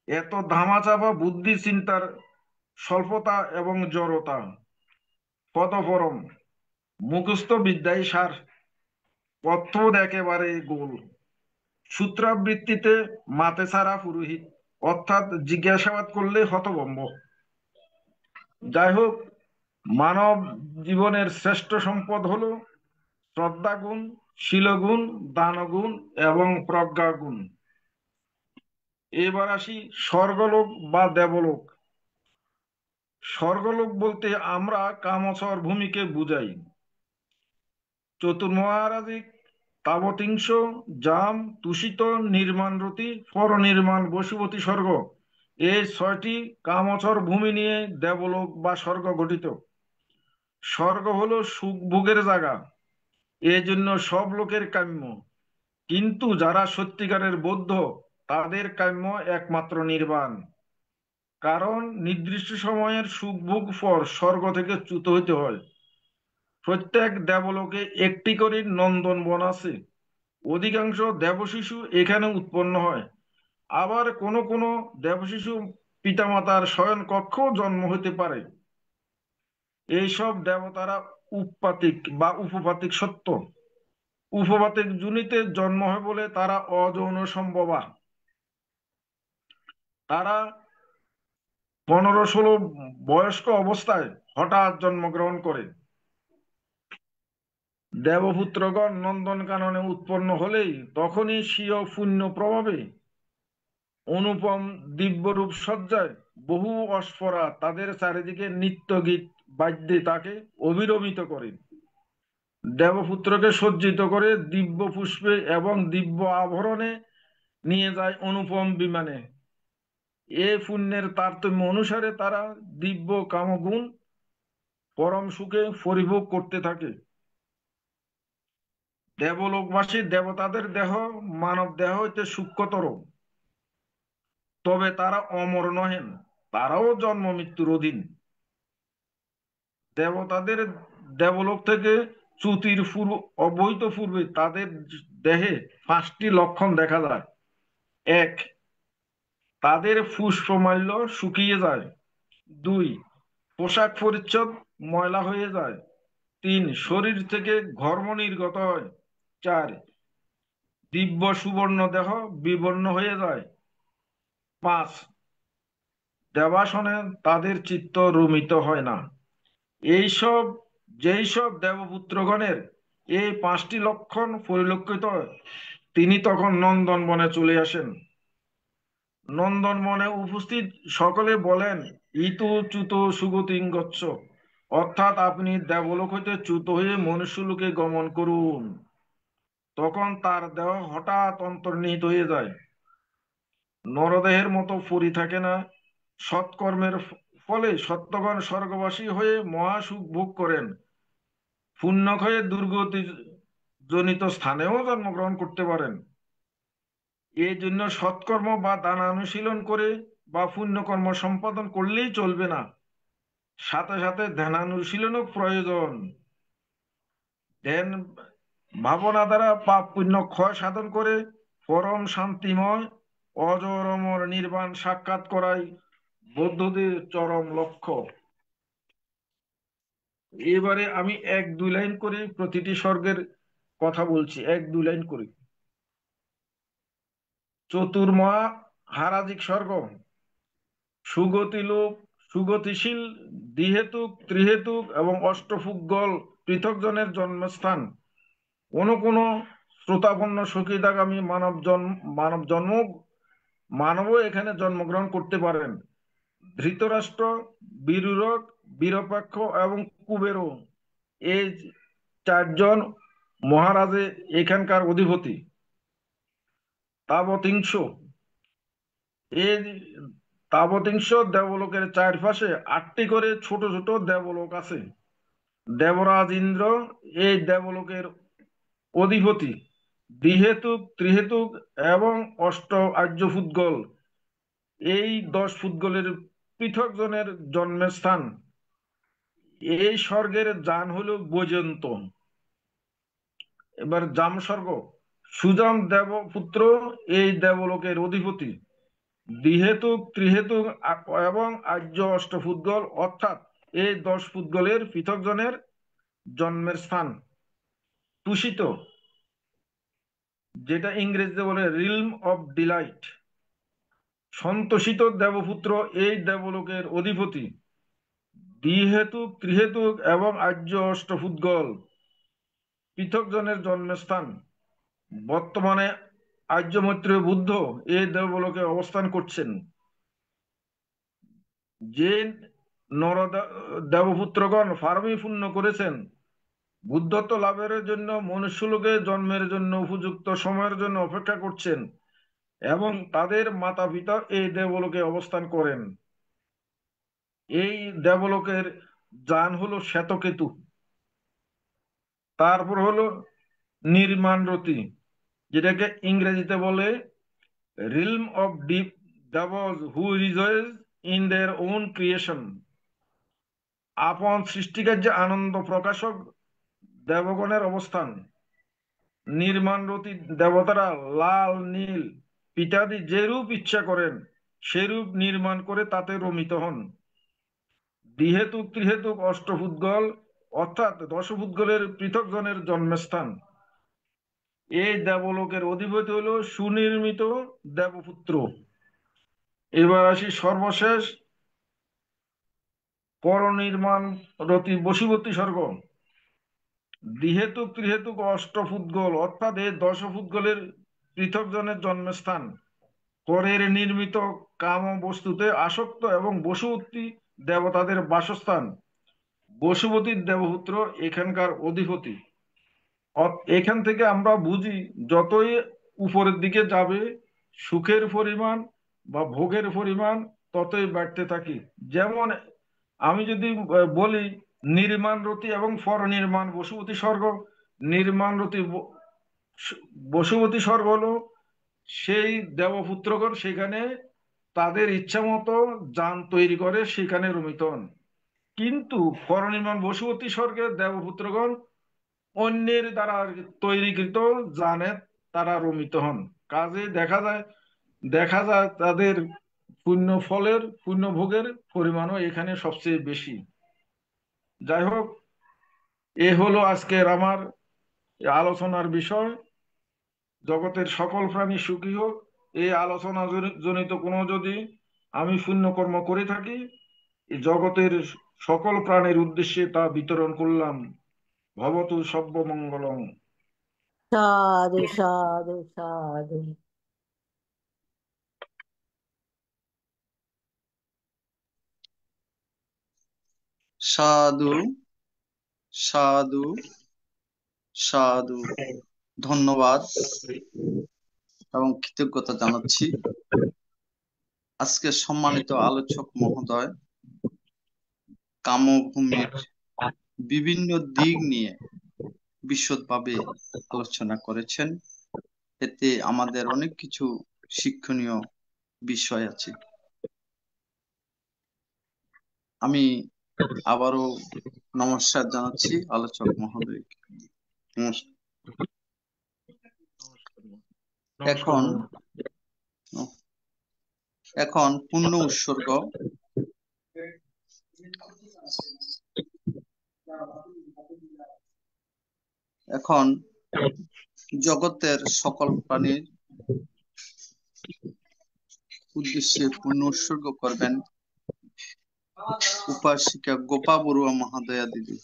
S6: এত ধামাচাপা বুদ্ধি চিন্তার স্বল্পতা এবং জড়তা। পদপরম মুখস্থ বিদ্যাই সার, অর্থবোধ একেবারে গোল। সূত্রাবৃত্তিতে মাতে ছাড়া পুরোহিত, অর্থাৎ জিজ্ঞাসাবাদ করলে হতভম্ব। যাই হোক, মানব জীবনের শ্রেষ্ঠ সম্পদ হলো শ্রদ্ধাগুণ, শীলগুণ, দানগুণ এবং প্রজ্ঞাগুণ। এবার আসি স্বর্গলোক বা দেবলোক। স্বর্গলোক বলতে আমরা কামচর ভূমিকে বুঝাই। চতুর্মহারাজিক, তাবতিংশ, জাম, তুষিত, নির্মাণরতি, পরনির্মাণ, বশীবতী স্বর্গ, এই 6টি কামচর ভূমি নিয়ে দেবলোক বা স্বর্গ গঠিত। স্বর্গ হলো সুখ ভোগের জায়গা, এই জন্য সব লোকের কাম্য। কিন্তু যারা সত্যিকারের বৌদ্ধ, তাদের কাম্য একমাত্র নির্বাণ। কারণ নির্দিষ্ট সময়ের সুখ ভোগ পর স্বর্গ থেকে চ্যুত হইতে হয়। প্রত্যেক দেবলোকে একটি করে নন্দনবন আছে। অধিকাংশ দেবশিশু এখানে উৎপন্ন হয়। আবার কোন কোন দেবশিশু পিতামাতার শয়ন কক্ষেও জন্ম হতে পারে। এইসব দেবতারা উপপাতিক বা উপপাতিক সত্য। উপপাতিক যোনিতে জন্ম হয় বলে তারা অযৌন সম্ভবা। তারা 15-16 বয়স্ক অবস্থায় হঠাৎ জন্মগ্রহণ করে। দেবপুত্রগণ নন্দনকাননে উৎপন্ন হলেই তখনই স্বীয় পুণ্য প্রভাবে অনুপম দিব্যরূপ সজ্জায় বহু অস্পরা তাদের চারিদিকে নিত্য গীত বাদ্যে তাকে অভিরমিত করে। দেবপুত্রকে সজ্জিত করে দিব্য পুষ্পে এবং দিব্য আভরণে নিয়ে যায় অনুপম বিমানে। এ পুণ্যের তারতম্য অনুসারে তারা দিব্য কামগুণ পরম সুখে পরিভোগ করতে থাকে। দেবলোকবাসী দেবতাদের দেহ মানব দেহ হইতে সূক্ষ্মতর, তবে তারা অমর নহেন, তারাও জন্ম মৃত্যুর অধীন। দেবতাদের দেবলোক থেকে চ্যুতির অবহিত পূর্বে তাদের দেহে 5টি লক্ষণ দেখা যায়। 1, তাদের পুষ্পমাল্য শুকিয়ে যায়। 2, পোশাক পরিচ্ছদ ময়লা হয়ে যায়। 3, শরীর থেকে ঘর্ম নির্গত হয়। 4, দিব্য সুবর্ণ দেহ বিবর্ণ হয়ে যায়। 5, দেবাসনে তাদের চিত্ত রমিত হয় না। যেই সব দেবপুত্রগণের এই 5টি লক্ষণ পরিলক্ষিত হয়, তিনি তখন নন্দনবনে চলে আসেন। নন্দনবনে উপস্থিত সকলে বলেন, ইতু চ্যুত সুগতিং গচ্ছ, অর্থাৎ আপনি দেবলোক হইতে চ্যুত হয়ে মনুষ্যলোকে গমন করুন। তখন তার দেহ হঠাৎ অন্তর্নিহিত হয়ে যায়। নরদেহের মতো পরি থাকে না। সৎকর্মের ফলে সত্যগণ স্বর্গবাসী হয়ে মহাসুখ ভোগ করেন। পুণ্যক্ষয়ে দুর্গতি জনিত স্থানেও জন্মগ্রহণ করতে পারেন। এই জন্য সৎকর্ম বা দান অনুশীলন করে বা পুণ্যকর্ম সম্পাদন করলেই চলবে না, সাথে সাথে ধ্যানানুশীলনও প্রয়োজন। ধ্যান ভাবনা দ্বারা পাপ পুণ্য ক্ষয় সাধন করে পরম শান্তিময় অজর অমর নির্বাণ সাক্ষাৎ করাই বৌদ্ধদের চরম লক্ষ্য। এবারে আমি 1-2 লাইন করে প্রতিটি স্বর্গের কথা বলছি, 1-2 লাইন করে। চতুর্মহা হারাজিক স্বর্গ, সুগতিলোক, সুগতিশীল, দ্বিহেতুক, ত্রিহেতুক এবং অষ্টপুগ্গল পৃথকজনের জন্মস্থান। কোন কোন শ্রোতাপন্ন সখিদাগামী মানবও এখানে জন্মগ্রহণ করতে পারেন। ধৃতরাষ্ট্র, বীরুরক, বীরপাক্ষ এবং কুবেরও, এই 4জন মহারাজে এখানকার অধিপতি। তাবতিংশ, এই তাবতিংশ দেবলোকের চারপাশে 8টি করে ছোট ছোট দেবলোক আছে। দেবরাজ ইন্দ্র এই দেবলোকের অধিপতি। দ্বিহেতুক, ত্রিহেতুক এবং অষ্ট আর্য ফুদ্গল, এই 10 ফুদ্গলের পৃথক জনের জন্মের স্থান। এই স্বর্গের যান হলো বৈজয়ন্ত। এবার জাম স্বর্গ, সুজাম দেবপুত্র এই দেবলোকের অধিপতি। দ্বিহেতুক, ত্রিহেতুক এবং আর্য অষ্টপুদ্গল, অর্থাৎ এই 10 পুদ্গলের পৃথক জনের জন্মের স্থান। তুষিত, যেটা ইংরেজিতে বলে রিলম অফ ডিলাইট। সন্তোষিত দেবপুত্র এই দেবলোকের অধিপতি। দ্বিহেতুক, ত্রিহেতুক এবং আর্য অষ্টপুদ্গল পৃথক জনের জন্মস্থান। বর্তমানে আর্যমৈত্রেয় বুদ্ধ এই দেবলোকে অবস্থান করছেন। যে নর দেবপুত্রগণ ফার্মি পূর্ণ করেছেন, বুদ্ধত্ব লাভের জন্য মনুষ্যলোকে জন্মের জন্য উপযুক্ত সময়ের জন্য অপেক্ষা করছেন এবং তাদের মাতা পিতা এই দেবলোকে অবস্থান করেন। এই দেবলোকের যান হলো শ্বেতকেতু। তারপর হলো নির্মাণরতি, যেটাকে ইংরেজিতে বলে realm of deep দেবস who rejoice in their own creation. আপন সৃষ্টিকার্যে আনন্দ প্রকাশক দেবগণের অবস্থান। নির্মাণরতি দেবতারা লাল, নীল, পিতাদি যেরূপ ইচ্ছা করেন সেরূপ নির্মাণ করে তাতে রমিত হন। দ্বিহেতুক, ত্রিহেতুক, অষ্টপুদ্গল অর্থাৎ 10 পুদ্গলের পৃথক জনের জন্মস্থান। এই দেবলোকের অধিপতি হলো সুনির্মিত দেবপুত্র। এবার আসি সর্বশেষ পরনির্মাণ রতি বশীবর্তী স্বর্গ। দ্বিহেতুক, ত্রিহেতুক, অষ্টপুদ্গল অর্থাৎ এই 10 পুদ্গলের পৃথক জনের জন্মস্থান। পরের নির্মিত কাম বস্তুতে আসক্ত এবং বশবর্তী দেবতাদের বাসস্থান। বশবর্তীর দেবপুত্র এখানকার অধিপতি। এখান থেকে আমরা বুঝি যতই উপরের দিকে যাবে সুখের পরিমাণ বা ভোগের পরিমাণ ততই বাড়তে থাকে। যেমন আমি যদি বলি নির্মাণরতি এবং পরনির্মাণ বশবর্তী স্বর্গ। নির্মাণরতি বশবর্তী স্বর্গ হলো সেই দেবপুত্রগণ সেখানে তাদের ইচ্ছা মতো যান তৈরি করে সেখানে রমিত হন। কিন্তু পরনির্মাণ বশবর্তী স্বর্গের দেবপুত্রগণ অন্যের দ্বারা তৈরিকৃত যানে তারা রমিত হন। কাজে দেখা যায় তাদের পুণ্য ভোগের পরিমাণও এখানে সবচেয়ে বেশি। যাই হোক, এ হলো আজকের আমার আলোচনার বিষয়। জগতের সকল প্রাণী সুখী হোক, এই আলোচনা জনিত কোনো যদি আমি পুণ্যকর্ম করে থাকি, এই জগতের সকল প্রাণীর উদ্দেশ্যে তা বিতরণ করলাম। ভবতু সর্বমঙ্গলং।
S5: সাধু সাধু সাধু।
S1: সাধু সাধু সাধু। ধন্যবাদ এবং কৃতজ্ঞতা জানাচ্ছি আজকে সম্মানিত আলোচক মহোদয় কামভূমির বিভিন্ন দিক নিয়ে বিশদভাবে আলোচনা করেছেন। এতে আমাদের অনেক কিছু শিক্ষণীয় বিষয় আছে। আমি আবারও নমস্কার জানাচ্ছি আলোচক মহোদয়কে। নমস্কার। এখন পূর্ণ উৎসর্গ। এখন জগতের সকল প্রাণীর উদ্দেশ্যে পূর্ণ উৎসর্গ করবেন উপাসিকা গোপা বড়ুয়া মহাদয়া দিদি।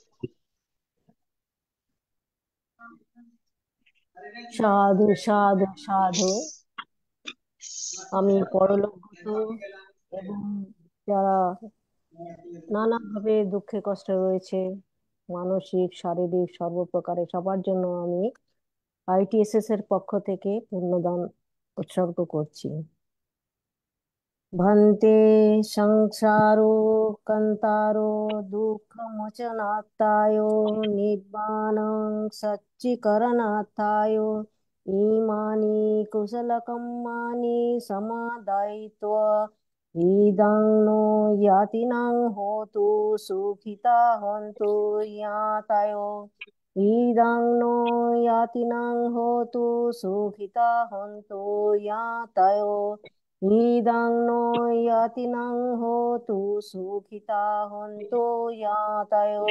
S5: সাধু সাধু সাধু। আমি পরলোকগত এবং যারা নানাভাবে দুঃখে কষ্টে রয়েছে, মানসিক, শারীরিক, সর্বপ্রকারে সবার জন্য আমি ITSS এর পক্ষ থেকে পুণ্যদান উৎসর্গ করছি। ভন্তে সংসারো কন্তারো দুঃখমোচনাত্তায় নিব্বাণং সচ্চিকরণাত্তায় ইমানি কুশলকম্মানি সমাদায়িত্বা इदं नो यातिनां होतु सुखिता हन्तु यातयो इदं नो यातिनां होतु सुखिता हन्तु यातयो इदं नो यातिनां होतु सुखिता हन्तु यातयो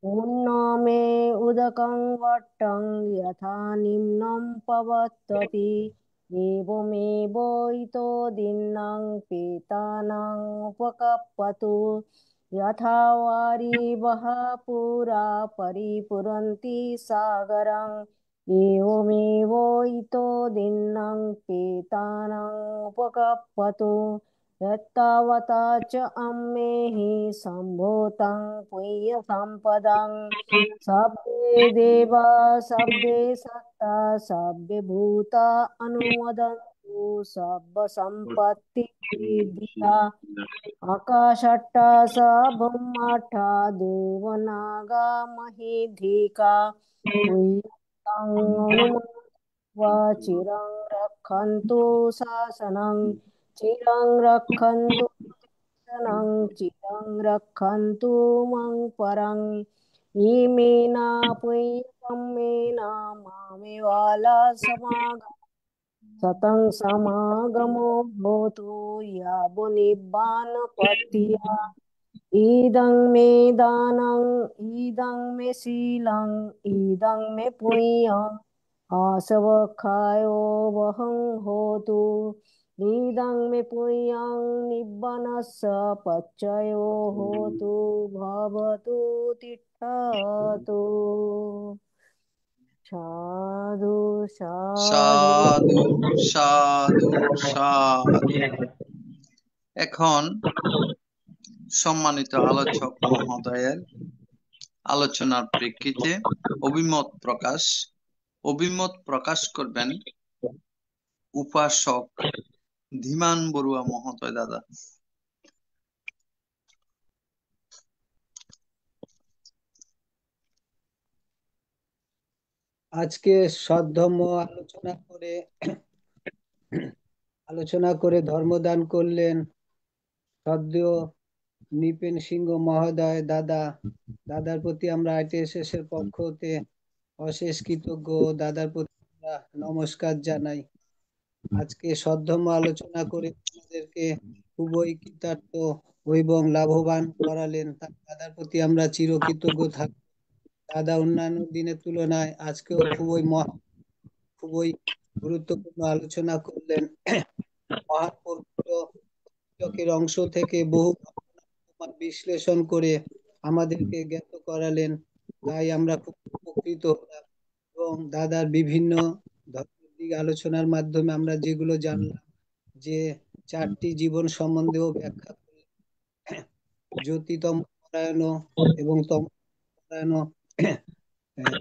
S5: पुण्यमे उदकं वट्टं यथा निम्नं पवत्तति एवमेव इतो दीनां पेतानां उपकप्पतु यथा वारिवः पुरा परिपुरन्ति सागरम् एवमेव इतो दीनां पेतानां उपकप्पतु यत्तावता च अम्मेहि सम्भूतं पुण्यसम्पदां सब्बे देवा सब्बे सत्ता सब्बे भूता अनुमोदन्तु सर्वसम्पत्तिसिद्धिदा आकाशट्टा स ब्रह्माट्टा देवनागा महीधिका पुण्यं चिरं रक्षन्तु शासनं चिरं रक्षन्तु शासनं चिरं रक्षन्तु मं परम् इमेना पुण्यमेना मामेवाला समागम सतं समागमो भवतु यावो निब्बानपत्तिया इदं मे दानं इदं मे शीलं इदं मे पुण्यम् आसवखायो वहं होतु इदं मे पुण्यं निब्बानस्य पच्चयो होतु भवतु तिष्ठतु साधु साधु
S1: সাধু সাধু। এখন সম্মানিত আলোচক মহোদয়ের আলোচনার প্রেক্ষিতে অভিমত প্রকাশ করবেন উপাসক ধীমান বড়ুয়া মহোদয় দাদা।
S7: আজকে সদ্ধর্ম আলোচনা করে ধর্মদান করলেন সদ্য নৃপেন সিংহ মহোদয় দাদার প্রতি আমরা ITSS এর পক্ষ হতে অশেষ কৃতজ্ঞ। দাদার প্রতি আমরা নমস্কার জানাই। আজকে সদ্ধর্ম আলোচনা করে আমাদেরকে খুবই কৃতার্থ এবং লাভবান করালেন। দাদার প্রতি আমরা চিরকৃতজ্ঞ থাকব। দাদা অন্যান্য দিনের তুলনায় আজকেও খুবই গুরুত্বপূর্ণ আলোচনা করলেন। মহাপুরুষের অংশ থেকে বহু বিশ্লেষণ করে আমাদেরকে জ্ঞাত করালেন। তাই আমরা খুব উপকৃত হলাম এবং দাদার বিভিন্ন ধর্মের দিক আলোচনার মাধ্যমে আমরা যেগুলো জানলাম, যে 4টি জীবন সম্বন্ধেও ব্যাখ্যা করলেন, জ্যোতিতম পরায়ণ এবং তম পরায়ণ,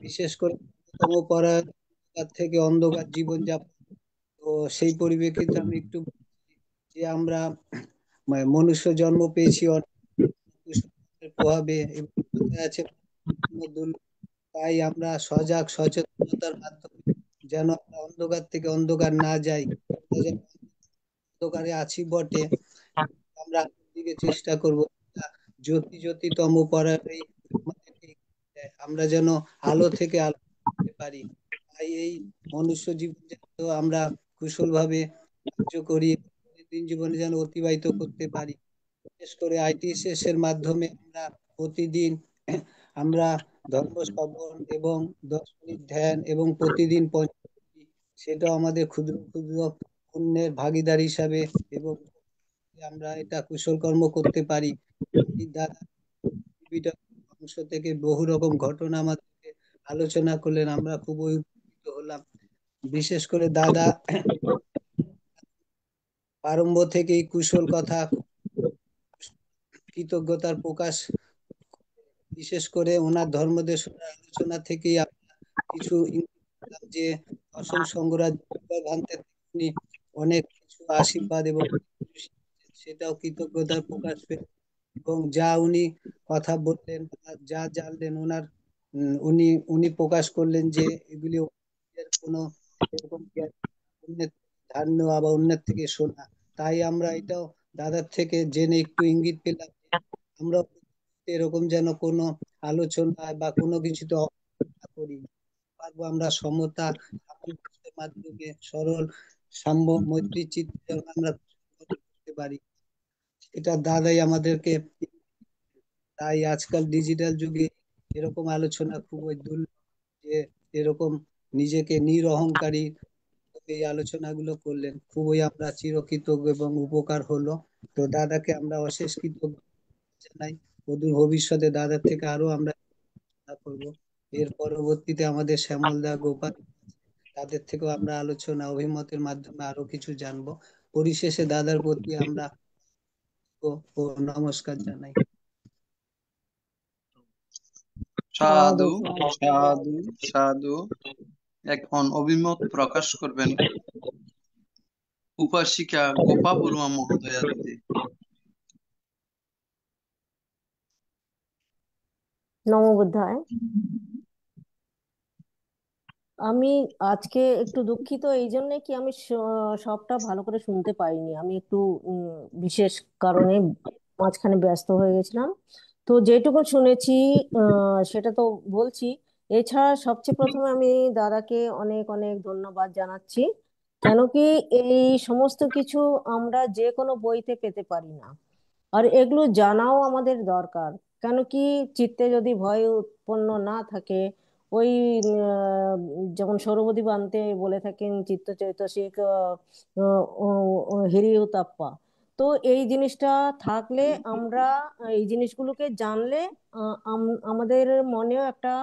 S7: বিশেষ করে তম পরায়ণ থেকে অন্ধকার জীবন যাপন। তো সেই পরিপ্রেক্ষিতে আমি একটু যে আমরা মনুষ্য জন্ম পেয়েছি প্রভাবে আছে, তাই আমরা সজাগ সচেতনতার মাধ্যমে যেন আমরা অন্ধকার থেকে অন্ধকার না যাই। অন্ধকারে আছি বটে, আমরা দিকে চেষ্টা করব জ্যোতিতম পরায়ণ, আমরা যেন আলো থেকে আলো করতে পারি। তাই এই মনুষ্য জীবন যেন আমরা কুশল ভাবে কার্য করি, দিন জীবনে যেন অতিবাহিত করতে পারি। বিশেষ করে ITSS এর মাধ্যমে আমরা প্রতিদিন আমরা ধর্ম শ্রবণ এবং 10 মিনিট ধ্যান এবং প্রতিদিন সেটাও আমাদের ক্ষুদ্র ক্ষুদ্র পুণ্যের ভাগিদার হিসাবে, এবং আমরা এটা কুশল কর্ম করতে পারি। অংশ থেকে বহু রকম ঘটনা আমাদেরকে আলোচনা করলেন, আমরা খুবই উপকৃত হলাম। বিশেষ করে দাদা প্রারম্ভ থেকেই কুশল কথা, কৃতজ্ঞতার প্রকাশ, বিশেষ করে ওনার ধর্মদেশনার আলোচনা থেকেই কিছু যে অসম সংঘরাজ ভান্তে তিনি অনেক কিছু আশীর্বাদ এবং সেটাও কৃতজ্ঞতার প্রকাশ পেল। এবং যা উনি কথা বললেন, যা জানলেন ওনার, উনি প্রকাশ করলেন যে এগুলি কোনো এরকম ধার নেওয়া বা অন্যের থেকে শোনা। তাই আমরা এটাও দাদার থেকে জেনে একটু ইঙ্গিত পেলাম যে আমরা এরকম যেন কোনো আলোচনা বা কোনো কিছুতে অবহেলা করি না। পারবো আমরা সমতা সামঞ্জস্যের মাধ্যমে সরল সাম্য মৈত্রী চিত্তে যেন আমরা করতে পারি, এটা দাদাই আমাদেরকে। তাই আজকাল ডিজিটাল যুগে এরকম আলোচনা খুবই দুর্লভ, যে এরকম নিজেকে নিরহংকারী এই আলোচনাগুলো করলেন, খুবই আমরা চিরকৃতজ্ঞ এবং উপকার হলো। তো দাদাকে আমরা অশেষ কৃতজ্ঞ জানাই। অদূর ভবিষ্যতে দাদার থেকে আরো আমরা আলোচনা করবো। এর পরবর্তীতে আমাদের শ্যামল দা, গোপাল, তাদের থেকেও আমরা আলোচনা অভিমতের মাধ্যমে আরো কিছু জানবো। পরিশেষে দাদার প্রতি আমরা ও নমস্কার জানাই।
S1: সাধু
S5: সাধু
S1: সাধু সাধু। এখন অভিমত প্রকাশ করবেন উপাসিকা গোপা বড়ুয়া মহোদয়া দিদি।
S5: নমো বুদ্ধায়। আমি আজকে একটু দুঃখিত এই জন্যে কি আমি সবটা ভালো করে শুনতে পাইনি। আমি একটু বিশেষ কারণে মাঝখানে ব্যস্ত হয়ে গেছিলাম। তো যেটুকু শুনেছি সেটা তো বলছি। এছাড়া সবচেয়ে প্রথমে আমি দাদাকে অনেক অনেক ধন্যবাদ জানাচ্ছি। কেন কি এই সমস্ত কিছু আমরা যে কোনো বইতে পেতে পারি না, আর এগুলো জানাও আমাদের দরকার। কেন কি চিত্তে যদি ভয় উৎপন্ন না থাকে, ওই যেমন সৌরভদী বান্তে বলে থাকেন চিত্ত চৈতসিক হিরি উতাপ্পা। তো এই জিনিসটা থাকলে আমরা এই জিনিসগুলোকে জানলে আমাদের মনেও একটা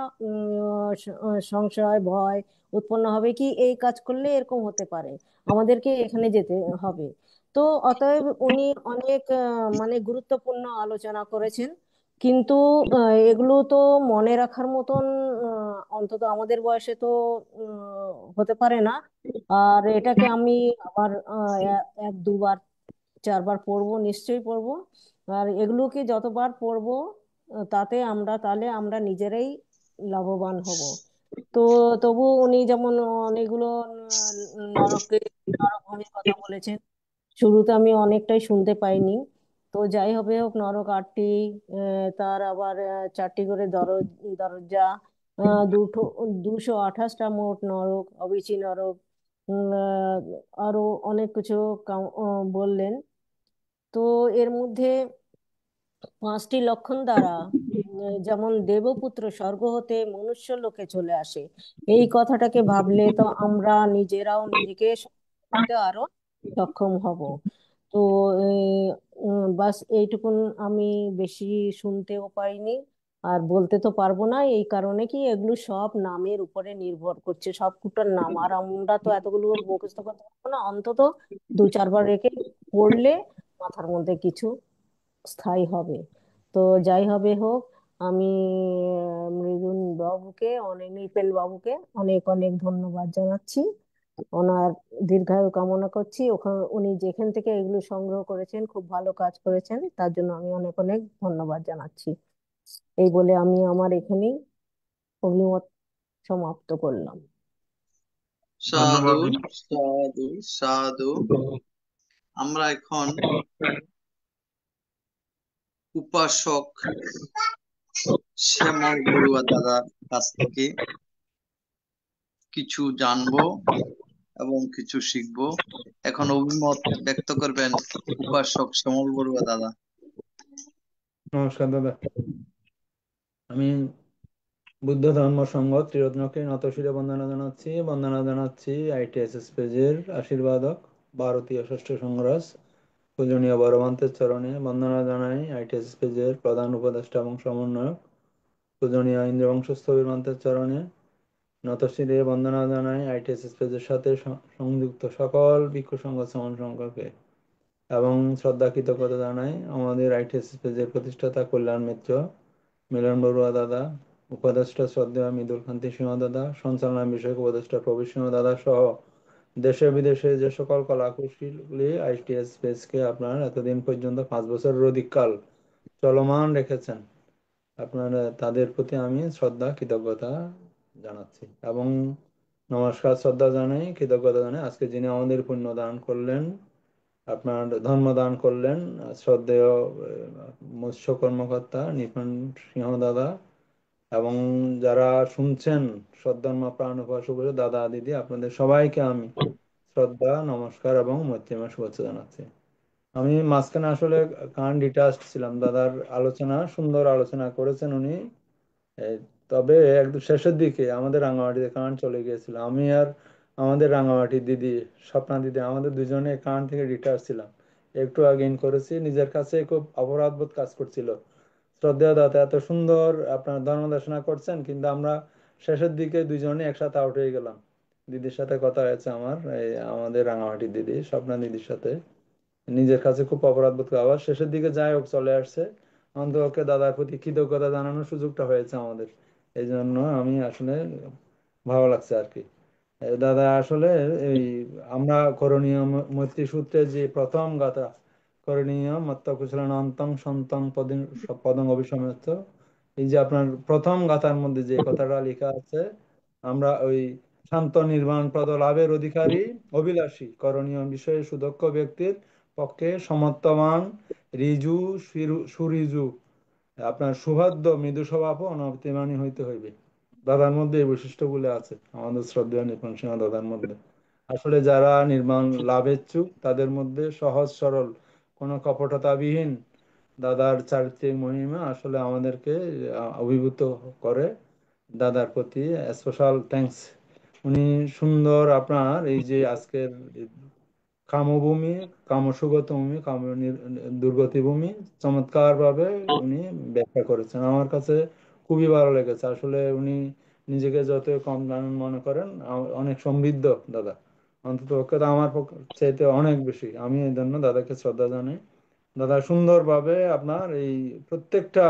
S5: সংশয় ভয় উৎপন্ন হবে, কি এই কাজ করলে এরকম হতে পারে, আমাদেরকে এখানে যেতে হবে। তো অতএব উনি অনেক মানে গুরুত্বপূর্ণ আলোচনা করেছেন। কিন্তু এগুলো তো মনে রাখার মতন অন্তত আমাদের বয়সে তো হতে পারে না। আর এটাকে আমি আবার এক দুবার চারবার পড়বো, নিশ্চয়ই পড়বো। আর এগুলোকে যতবার পড়বো তাতে তাহলে আমরা নিজেরাই লাভবান হব। তো তবু উনি যেমন অনেকগুলো নরকে নরকভূমির কথা বলেছেন, শুরুতে আমি অনেকটাই শুনতে পাইনি। তো যাই হবে হোক, নরক 8টি, তার আবার 4টি করে দরজা, 228টা মোট নরক, অবিচি নরক, আরো অনেক কিছু বললেন। তো এর মধ্যে 5টি লক্ষণ দ্বারা যেমন দেবপুত্র স্বর্গ হতে মনুষ্য লোকে চলে আসে, এই কথাটাকে ভাবলে তো আমরা নিজেরাও নিজেকে করতে আরো সক্ষম হব। তো বাস এইটুকুন। আমি বেশি শুনতেও পাইনি আর বলতে তো পারবো না, এই কারণে কি এগুলো সব নামের উপরে নির্ভর করছে, সবকটার নাম, আর আমরা তো এতগুলো মুখস্থ করতে পারবো না। অন্তত 2-4 বার রেখে পড়লে মাথার মধ্যে কিছু স্থায়ী হবে। তো যাই হবে হোক, আমি মৃদুন বাবুকে, অনেক নৃপেন বাবুকে অনেক অনেক ধন্যবাদ জানাচ্ছি। ওনার দীর্ঘায়ু কামনা করছি। ওখানে উনি যেখান থেকে এগুলো সংগ্রহ করেছেন খুব ভালো কাজ করেছেন, তার জন্য আমি অনেক অনেক ধন্যবাদ জানাচ্ছি। এই বলে আমি আমার এখানেই অভিমত সমাপ্ত করলাম।
S1: সাধু
S6: ধন্যবাদ।
S1: সাধু সাধু। আমরা এখন উপাসক শ্যামল বড়ুয়া দাদার কাছ থেকে কিছু জানবো এবং কিছু শিখবো। এখন অভিমত ব্যক্ত করবেন উপাসক শ্যামল বড়ুয়া দাদা।
S3: নমস্কার দাদা। আমি বুদ্ধ ধর্ম সংঘ ত্রিরত্নকে নতশিরে বন্দনা জানাচ্ছি ITSS পেজের আশীর্বাদক ভারতীয় ষষ্ঠ সংঘরাজ পূজনীয় বড়মন্তের চরণে বন্দনা জানাই। ITSS পেজের প্রধান উপদেষ্টা এবং সমন্বয়ক পূজনীয় ইন্দ্রবংশস্থবির মন্ত্রের চরণে নতশিরে বন্দনা জানাই। ITSS পেজের সাথে সংযুক্ত সকল ভিক্ষু সংঘ সমান সংঘকে এবং শ্রদ্ধা কৃতজ্ঞতা জানাই আমাদের ITSS পেজের প্রতিষ্ঠাতা কল্যাণ মিত্র, মিলন বড়ুয়া দাদা, উপদেষ্টা শ্রদ্ধেয় মৃদুল কান্তি সিংহ দাদা, সঞ্চালনা বিষয়ক উপদেষ্টা প্রবীর সিংহ দাদা সহ দেশে বিদেশে যে সকল কলাকুশলী ITSS পেজকে আপনার এতদিন পর্যন্ত 5 বছরের অধিক কাল চলমান রেখেছেন, আপনারা তাদের প্রতি আমি শ্রদ্ধা কৃতজ্ঞতা জানাচ্ছি এবং নমস্কার শ্রদ্ধা জানাই, কৃতজ্ঞতা জানাই। আজকে যিনি আমাদের পুণ্য দান করলেন আপনার ধর্মদান করলেন শ্রদ্ধেয় মৎস্য কর্মকর্তা নিপুণ সিংহ দাদা, এবং যারা শুনছেন শ্রদ্ধার্মা প্রাণ উপাসক দাদা দিদি, আপনাদের সবাইকে আমি শ্রদ্ধা নমস্কার এবং মৈত্রীময় শুভেচ্ছা জানাচ্ছি। আমি মাঝখানে আসলে কান ডিটাচড ছিলাম, দাদার আলোচনা সুন্দর আলোচনা করেছেন উনি। এই, তবে একদম শেষের দিকে আমাদের রাঙামাটিতে কারেন্ট চলে গিয়েছিল, আমি আর আমাদের রাঙামাটির দিদি স্বপ্না দিদি আমাদের দুজনে কারেন্ট থেকে ডিটাচ ছিলাম। একটু আগে ইন করেছি, নিজের কাছে খুব অপরাধবোধ কাজ করছিল। শ্রদ্ধেয় দাদা এত সুন্দর আপনার ধর্ম দেশনা করছেন, কিন্তু আমরা শেষের দিকে দুজনে একসাথে আউট হয়ে গেলাম। দিদির সাথে কথা হয়েছে আমার, এই আমাদের রাঙামাটির দিদি স্বপ্না দিদির সাথে। নিজের কাছে খুব অপরাধ বোধ করি। আবার শেষের দিকে যাই হোক চলে আসছে, অন্তপক্ষে দাদার প্রতি কৃতজ্ঞতা জানানোর সুযোগটা হয়েছে আমাদের। এই জন্য আমি আসলে ভালো লাগছে আর কি। দাদা আসলে এই আমরা করণীয় মৈত্রী সূত্রে যে প্রথম গাথা, করণীয় মত্ত কুশলানন্তং সন্তং পদং পদং অভিসমেত, এই যে আপনার প্রথম গাথার মধ্যে যে কথাটা লেখা আছে, আমরা ওই শান্ত নির্বাণ পদ লাভের অধিকারী অভিলাষী করণীয় বিষয়ে সুদক্ষ ব্যক্তির পক্ষে সমর্থবান ঋজু সুঋজু আপনার সুভাদ্য মৃদু স্বভাব ও অনতিমানী হইতে হইবে। দাদার মধ্যে এই বৈশিষ্ট্যগুলো আছে, আমাদের শ্রদ্ধেয় নিপুণ সিংহ দাদার মধ্যে। আসলে যারা নির্মাণ লাভেচ্ছুক তাদের মধ্যে সহজ সরল কোনো কপটতাবিহীন দাদার চারিত্রিক মহিমা আসলে আমাদেরকে অভিভূত করে। দাদার প্রতি স্পেশাল থ্যাঙ্কস। উনি সুন্দর আপনার এই যে আজকের কামভূমি, কামসুগত ভূমি, দুর্গতি ভূমি চমৎকার ভাবে উনি ব্যাখ্যা করেছেন। আমার কাছে খুবই ভালো লেগেছে। আসলে উনি নিজেকে যত কম জানেন মনে করেন, অনেক সমৃদ্ধ দাদা, অন্তত পক্ষে তো আমার চাইতে অনেক বেশি। আমি এই জন্য দাদাকে শ্রদ্ধা জানাই। দাদা সুন্দরভাবে আপনার এই প্রত্যেকটা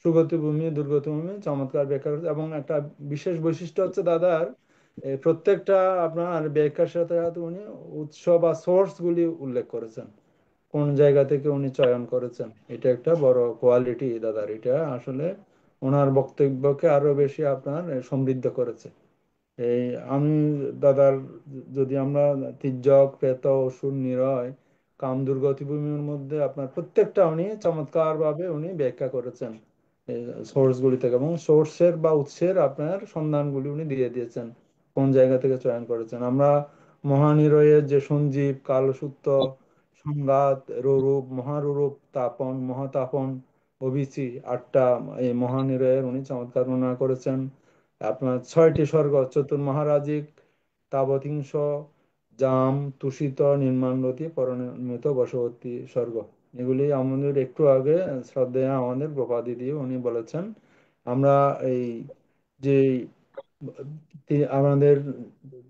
S3: সুগতি ভূমি দুর্গতি ভূমি চমৎকার ব্যাখ্যা করেছে, এবং একটা বিশেষ বৈশিষ্ট্য হচ্ছে দাদার এই প্রত্যেকটা আপনার ব্যাখ্যার সাথে সাথে উনি উৎস বা সোর্স গুলি উল্লেখ করেছেন, কোন জায়গা থেকে উনি চয়ন করেছেন। এটা একটা বড় কোয়ালিটি দাদার, এটা আসলে ওনার বক্তব্যকে আরো বেশি আপনার সমৃদ্ধ করেছে। এই আমি দাদার যদি আমরা তির্যক প্রেত অসুর নিরয় কাম দুর্গতিভূমির মধ্যে আপনার প্রত্যেকটা উনি চমৎকার ভাবে উনি ব্যাখ্যা করেছেন সোর্স গুলি থেকে, এবং সোর্সের বা উৎসের আপনার সন্ধানগুলি উনি দিয়ে দিয়েছেন, কোন জায়গা থেকে চয়ন করেছেন। আমরা মহানিরয়ের যে সঞ্জীব কালসূত্র সংঘাত রূপ মহারূপ তাপন মহাতাপন অভিচি আটটা এই মহানিরয়ের উনি চমৎকার বর্ণনা করেছেন। আপনার ছয়টি স্বর্গ চতুর্মহারাজিক তাবতিংশ জাম তুষিত নির্মাণরতি পরিণত বশবর্তী স্বর্গ, এগুলি আমাদের একটু আগে শ্রদ্ধেয় আমাদের প্রপাদি দিয়ে উনি বলেছেন। আমরা এই যে আমাদের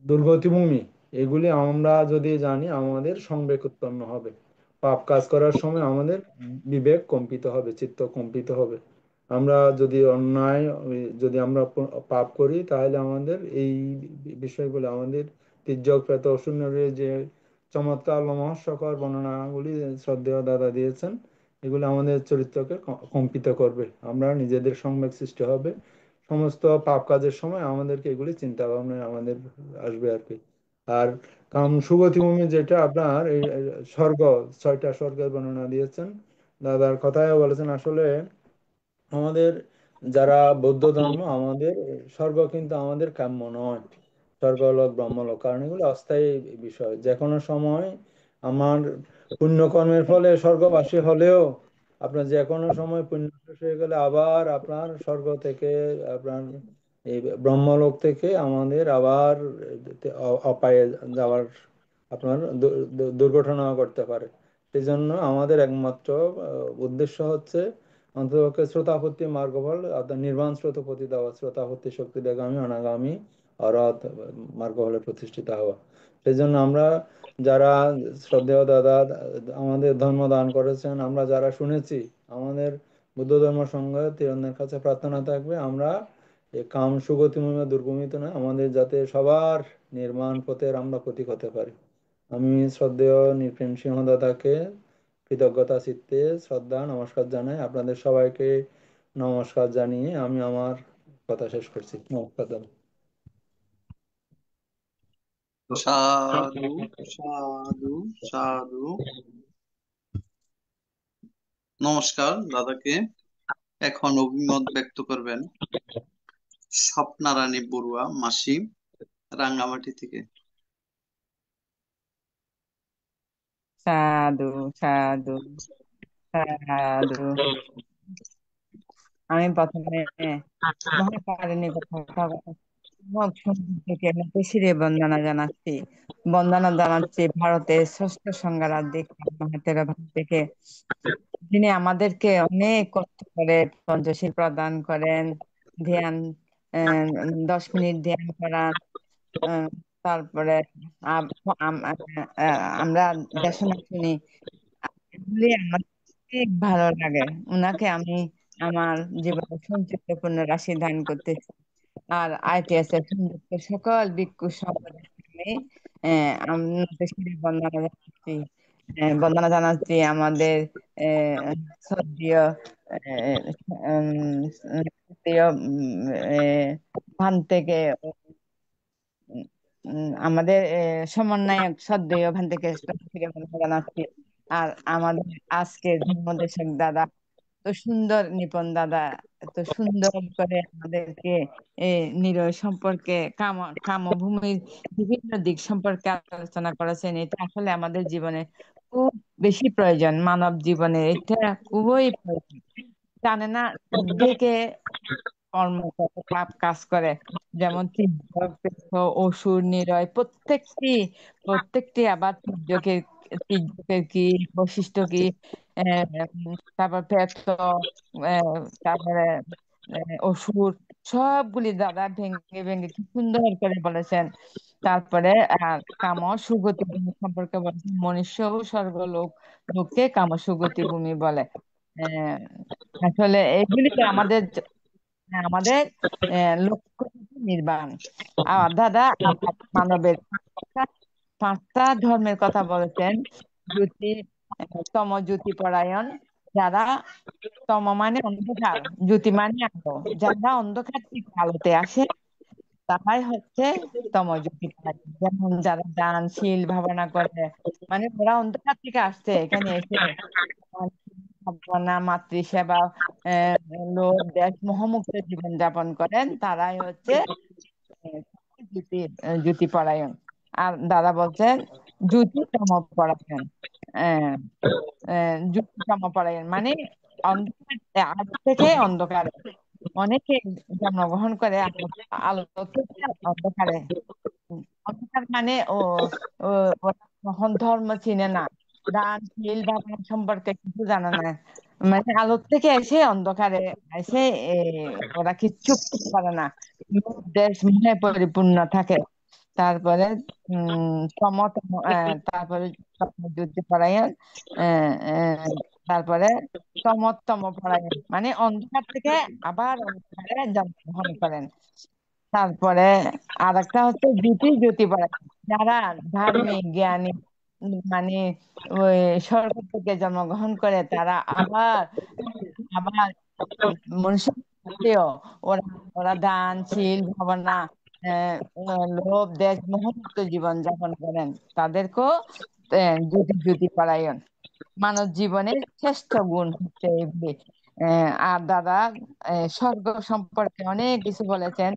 S3: দুর্গতি ভূমি, এগুলি আমরা যদি জানি আমাদের সংবেগ উৎপন্ন হবে। পাপ কাজ করার সময় আমাদের বিবেক কম্পিত হবে, চিত্ত কম্পিত হবে। আমরা যদি অন্যায় যদি আমরা পাপ করি তাহলে আমাদের এই বিষয়গুলো আমাদের তির্যক প্রেত অসুরের যে চমৎকার লোমহর্ষকর বর্ণনাগুলি শ্রদ্ধেয় দাদা দিয়েছেন, এগুলো আমাদের চরিত্রকে কম্পিত করবে, আমরা নিজেদের সংবেগ সৃষ্টি হবে। সমস্ত পাপ কাজের সময় আমাদেরকে এগুলি চিন্তা ভাবনায় আমাদের আসবে আর কি। আর কাম সুগতি ভূমি যেটা আপনার এই স্বর্গ, ছয়টা স্বর্গের বর্ণনা দিয়েছেন দাদার কথায় বলেছেন। আসলে আমাদের যারা বৌদ্ধ ধর্ম, আমাদের স্বর্গ কিন্তু আমাদের কাম্য নয়, স্বর্গলোক ব্রহ্মলোক, কারণ এগুলো অস্থায়ী বিষয়। যে কোনো সময় আমার পুণ্যকর্মের ফলে স্বর্গবাসী হলেও আপনার যে কোনো সময় পুণ্য শেষ হয়ে গেলে আবার আপনার স্বর্গ থেকে আপনার এই ব্রহ্মলোক থেকে আমাদের আবার অপায়ে যাওয়ার আপনার দুর্ঘটনা ঘটতে পারে। সেই জন্য আমাদের একমাত্র উদ্দেশ্য হচ্ছে অন্ততপক্ষে শ্রোতাপত্তি মার্গফল অর্থাৎ নির্বাণ স্রোতপতি দেওয়া, শ্রোতাপত্তি শক্তি দেগামী অনাগামী অরহত মার্গফলে প্রতিষ্ঠিত হওয়া। সেই জন্য আমরা যারা শ্রদ্ধেয় দাদা আমাদের ধর্ম দান করেছেন, আমরা যারা শুনেছি, আমাদের বুদ্ধ ধর্ম সংঘ তিরন্দের কাছে প্রার্থনা থাকবে আমরা এই কাম সুগতিময় দুর্গমিত নয়, আমাদের যাতে সবার নির্মাণ পথের আমরা প্রতীক হতে পারি। আমি শ্রদ্ধেয় নৃপেন সিংহ দাদাকে কৃতজ্ঞতা চিত্তে শ্রদ্ধা নমস্কার জানাই। আপনাদের সবাইকে নমস্কার জানিয়ে আমি আমার কথা শেষ করছি। নমস্কার দাদা।
S1: সাধু সাধু সাধু। নমস্কার দাদাকে। এখন অভিমত ব্যক্ত করবেন স্বপ্না রানী বড়ুয়া মাসি, রাঙ্গামাটি থেকে।
S2: সাধু সাধু সাধু। আমি প্রথমে মহাকারিণী কথা থেকে শিরে বন্দনা জানাচ্ছি। বন্দনা জানাচ্ছি ভারতের ষষ্ঠ সংঘরাজ্যিক মহাতেরা ভারত থেকে, যিনি আমাদেরকে অনেক কষ্ট করে পঞ্চশীল প্রদান করেন, ধ্যান 10 মিনিট ধ্যান করান। তারপরে আম- আম- আমরা দেশনা শুনি, এগুলি আমার অনেক ভালো লাগে। উনাকে আমি আমার জীবনে সঞ্চিত পূর্ণ রাশি দান করতেছি। আর আইটিএস এর সংযুক্ত সকল ভিক্ষু সম্প্রদায় আমি দেশের বন্দনা জানাচ্ছি। বন্দনা জানাচ্ছি আমাদের শ্রদ্ধেয় শ্রদ্ধেয় ভান থেকে আমাদের সমন্বয়ক শ্রদ্ধেয় ভান থেকে বন্দনা জানাচ্ছি। আর আমাদের আজকে ধর্মদেশক দাদা, তো সুন্দর নিপন দাদা, এত সুন্দর করে আমাদেরকে নিরয় সম্পর্কে কামভূমির বিভিন্ন দিক সম্পর্কে আলোচনা করেছেন। এটা আসলে আমাদের জীবনে খুব বেশি প্রয়োজন, মানব জীবনে এটা খুবই প্রয়োজন। জানে না দিকে কর্ম করে, পাপ কাজ করে, যেমন তীব্র, পেশ, অসুর, নিরয়, প্রত্যেকটি আবার তীর্যকের কি বৈশিষ্ট্য কি, তারপর প্রেত, তারপরে অসুর, সবগুলি দাদা ভেঙে ভেঙে কি সুন্দর করে বলেছেন। তারপরে কাম সুগতি ভূমি সম্পর্কে বলেছেন, মনুষ্য ও স্বর্গলোক লোককে কাম সুগতি ভূমি বলে। আহ, আসলে এগুলি আমাদের আমাদের লক্ষ্য নির্বাণ। আর দাদা আবার মানবের পাঁচটা ধর্মের কথা বলেছেন। জ্যোতি, জ্যোতি পরায়ণ, যারা মানে অন্ধকার, জ্যোতি মানে আলো, যারা অন্ধকার থেকে আলোতে আসে তারাই হচ্ছে জ্যোতি পরায়ণ। যেমন যারা দানশীল ভাবনা করে, মানে ওরা অন্ধকার থেকে আসছে এখানে এসে ভাবনা, মাতৃসেবা, আহ লোক দেশ মোহমুক্ত জীবন যাপন করেন, তারাই হচ্ছে আহ, জ্যোতি জ্যোতি পরায়ণ। আর দাদা বলছেন জ্যোতি তম পরায়ণ। আহ জ্যোতি তম পরায়ণ মানে অন্ধকার, আলো থেকে অন্ধকারে অনেকে জন্মগ্রহণ করে, আলো আলো থেকে অন্ধকারে। অন্ধকার মানে ও ওরা তখন ধর্ম চিনে না, দান শীল ভাবনা সম্পর্কে কিছু জানে না, মানে আলোর থেকে এসে অন্ধকারে এসে ওরা কিচ্ছু করতে পারে না, দেশ মোহে পরিপূর্ণ থাকে। তারপরে তারপরে যুদ্ধ পরায়ণ, আহ, আহ, তারপরে তম পরায়ণ মানে অন্ধকার থেকে আবার অন্ধকারে জন্মগ্রহণ করেন। তারপরে আর একটা হচ্ছে জ্যোতি পরায়ণ, যারা ধার্মিক জ্ঞানী, মানে ওই স্বর্গ থেকে জন্মগ্রহণ করে, তারা আবার আবার মনুষ্য হতেও ওরা ওরা দানশীল ভাবনা, লোভ দেশ মোহমুক্ত জীবন যাপন করেন, তাদেরকেও জ্যোতি পরায়ণ। মানব জীবনের শ্রেষ্ঠ গুণ হচ্ছে এগুলি। আর দাদা স্বর্গ সম্পর্কে অনেক কিছু বলেছেন।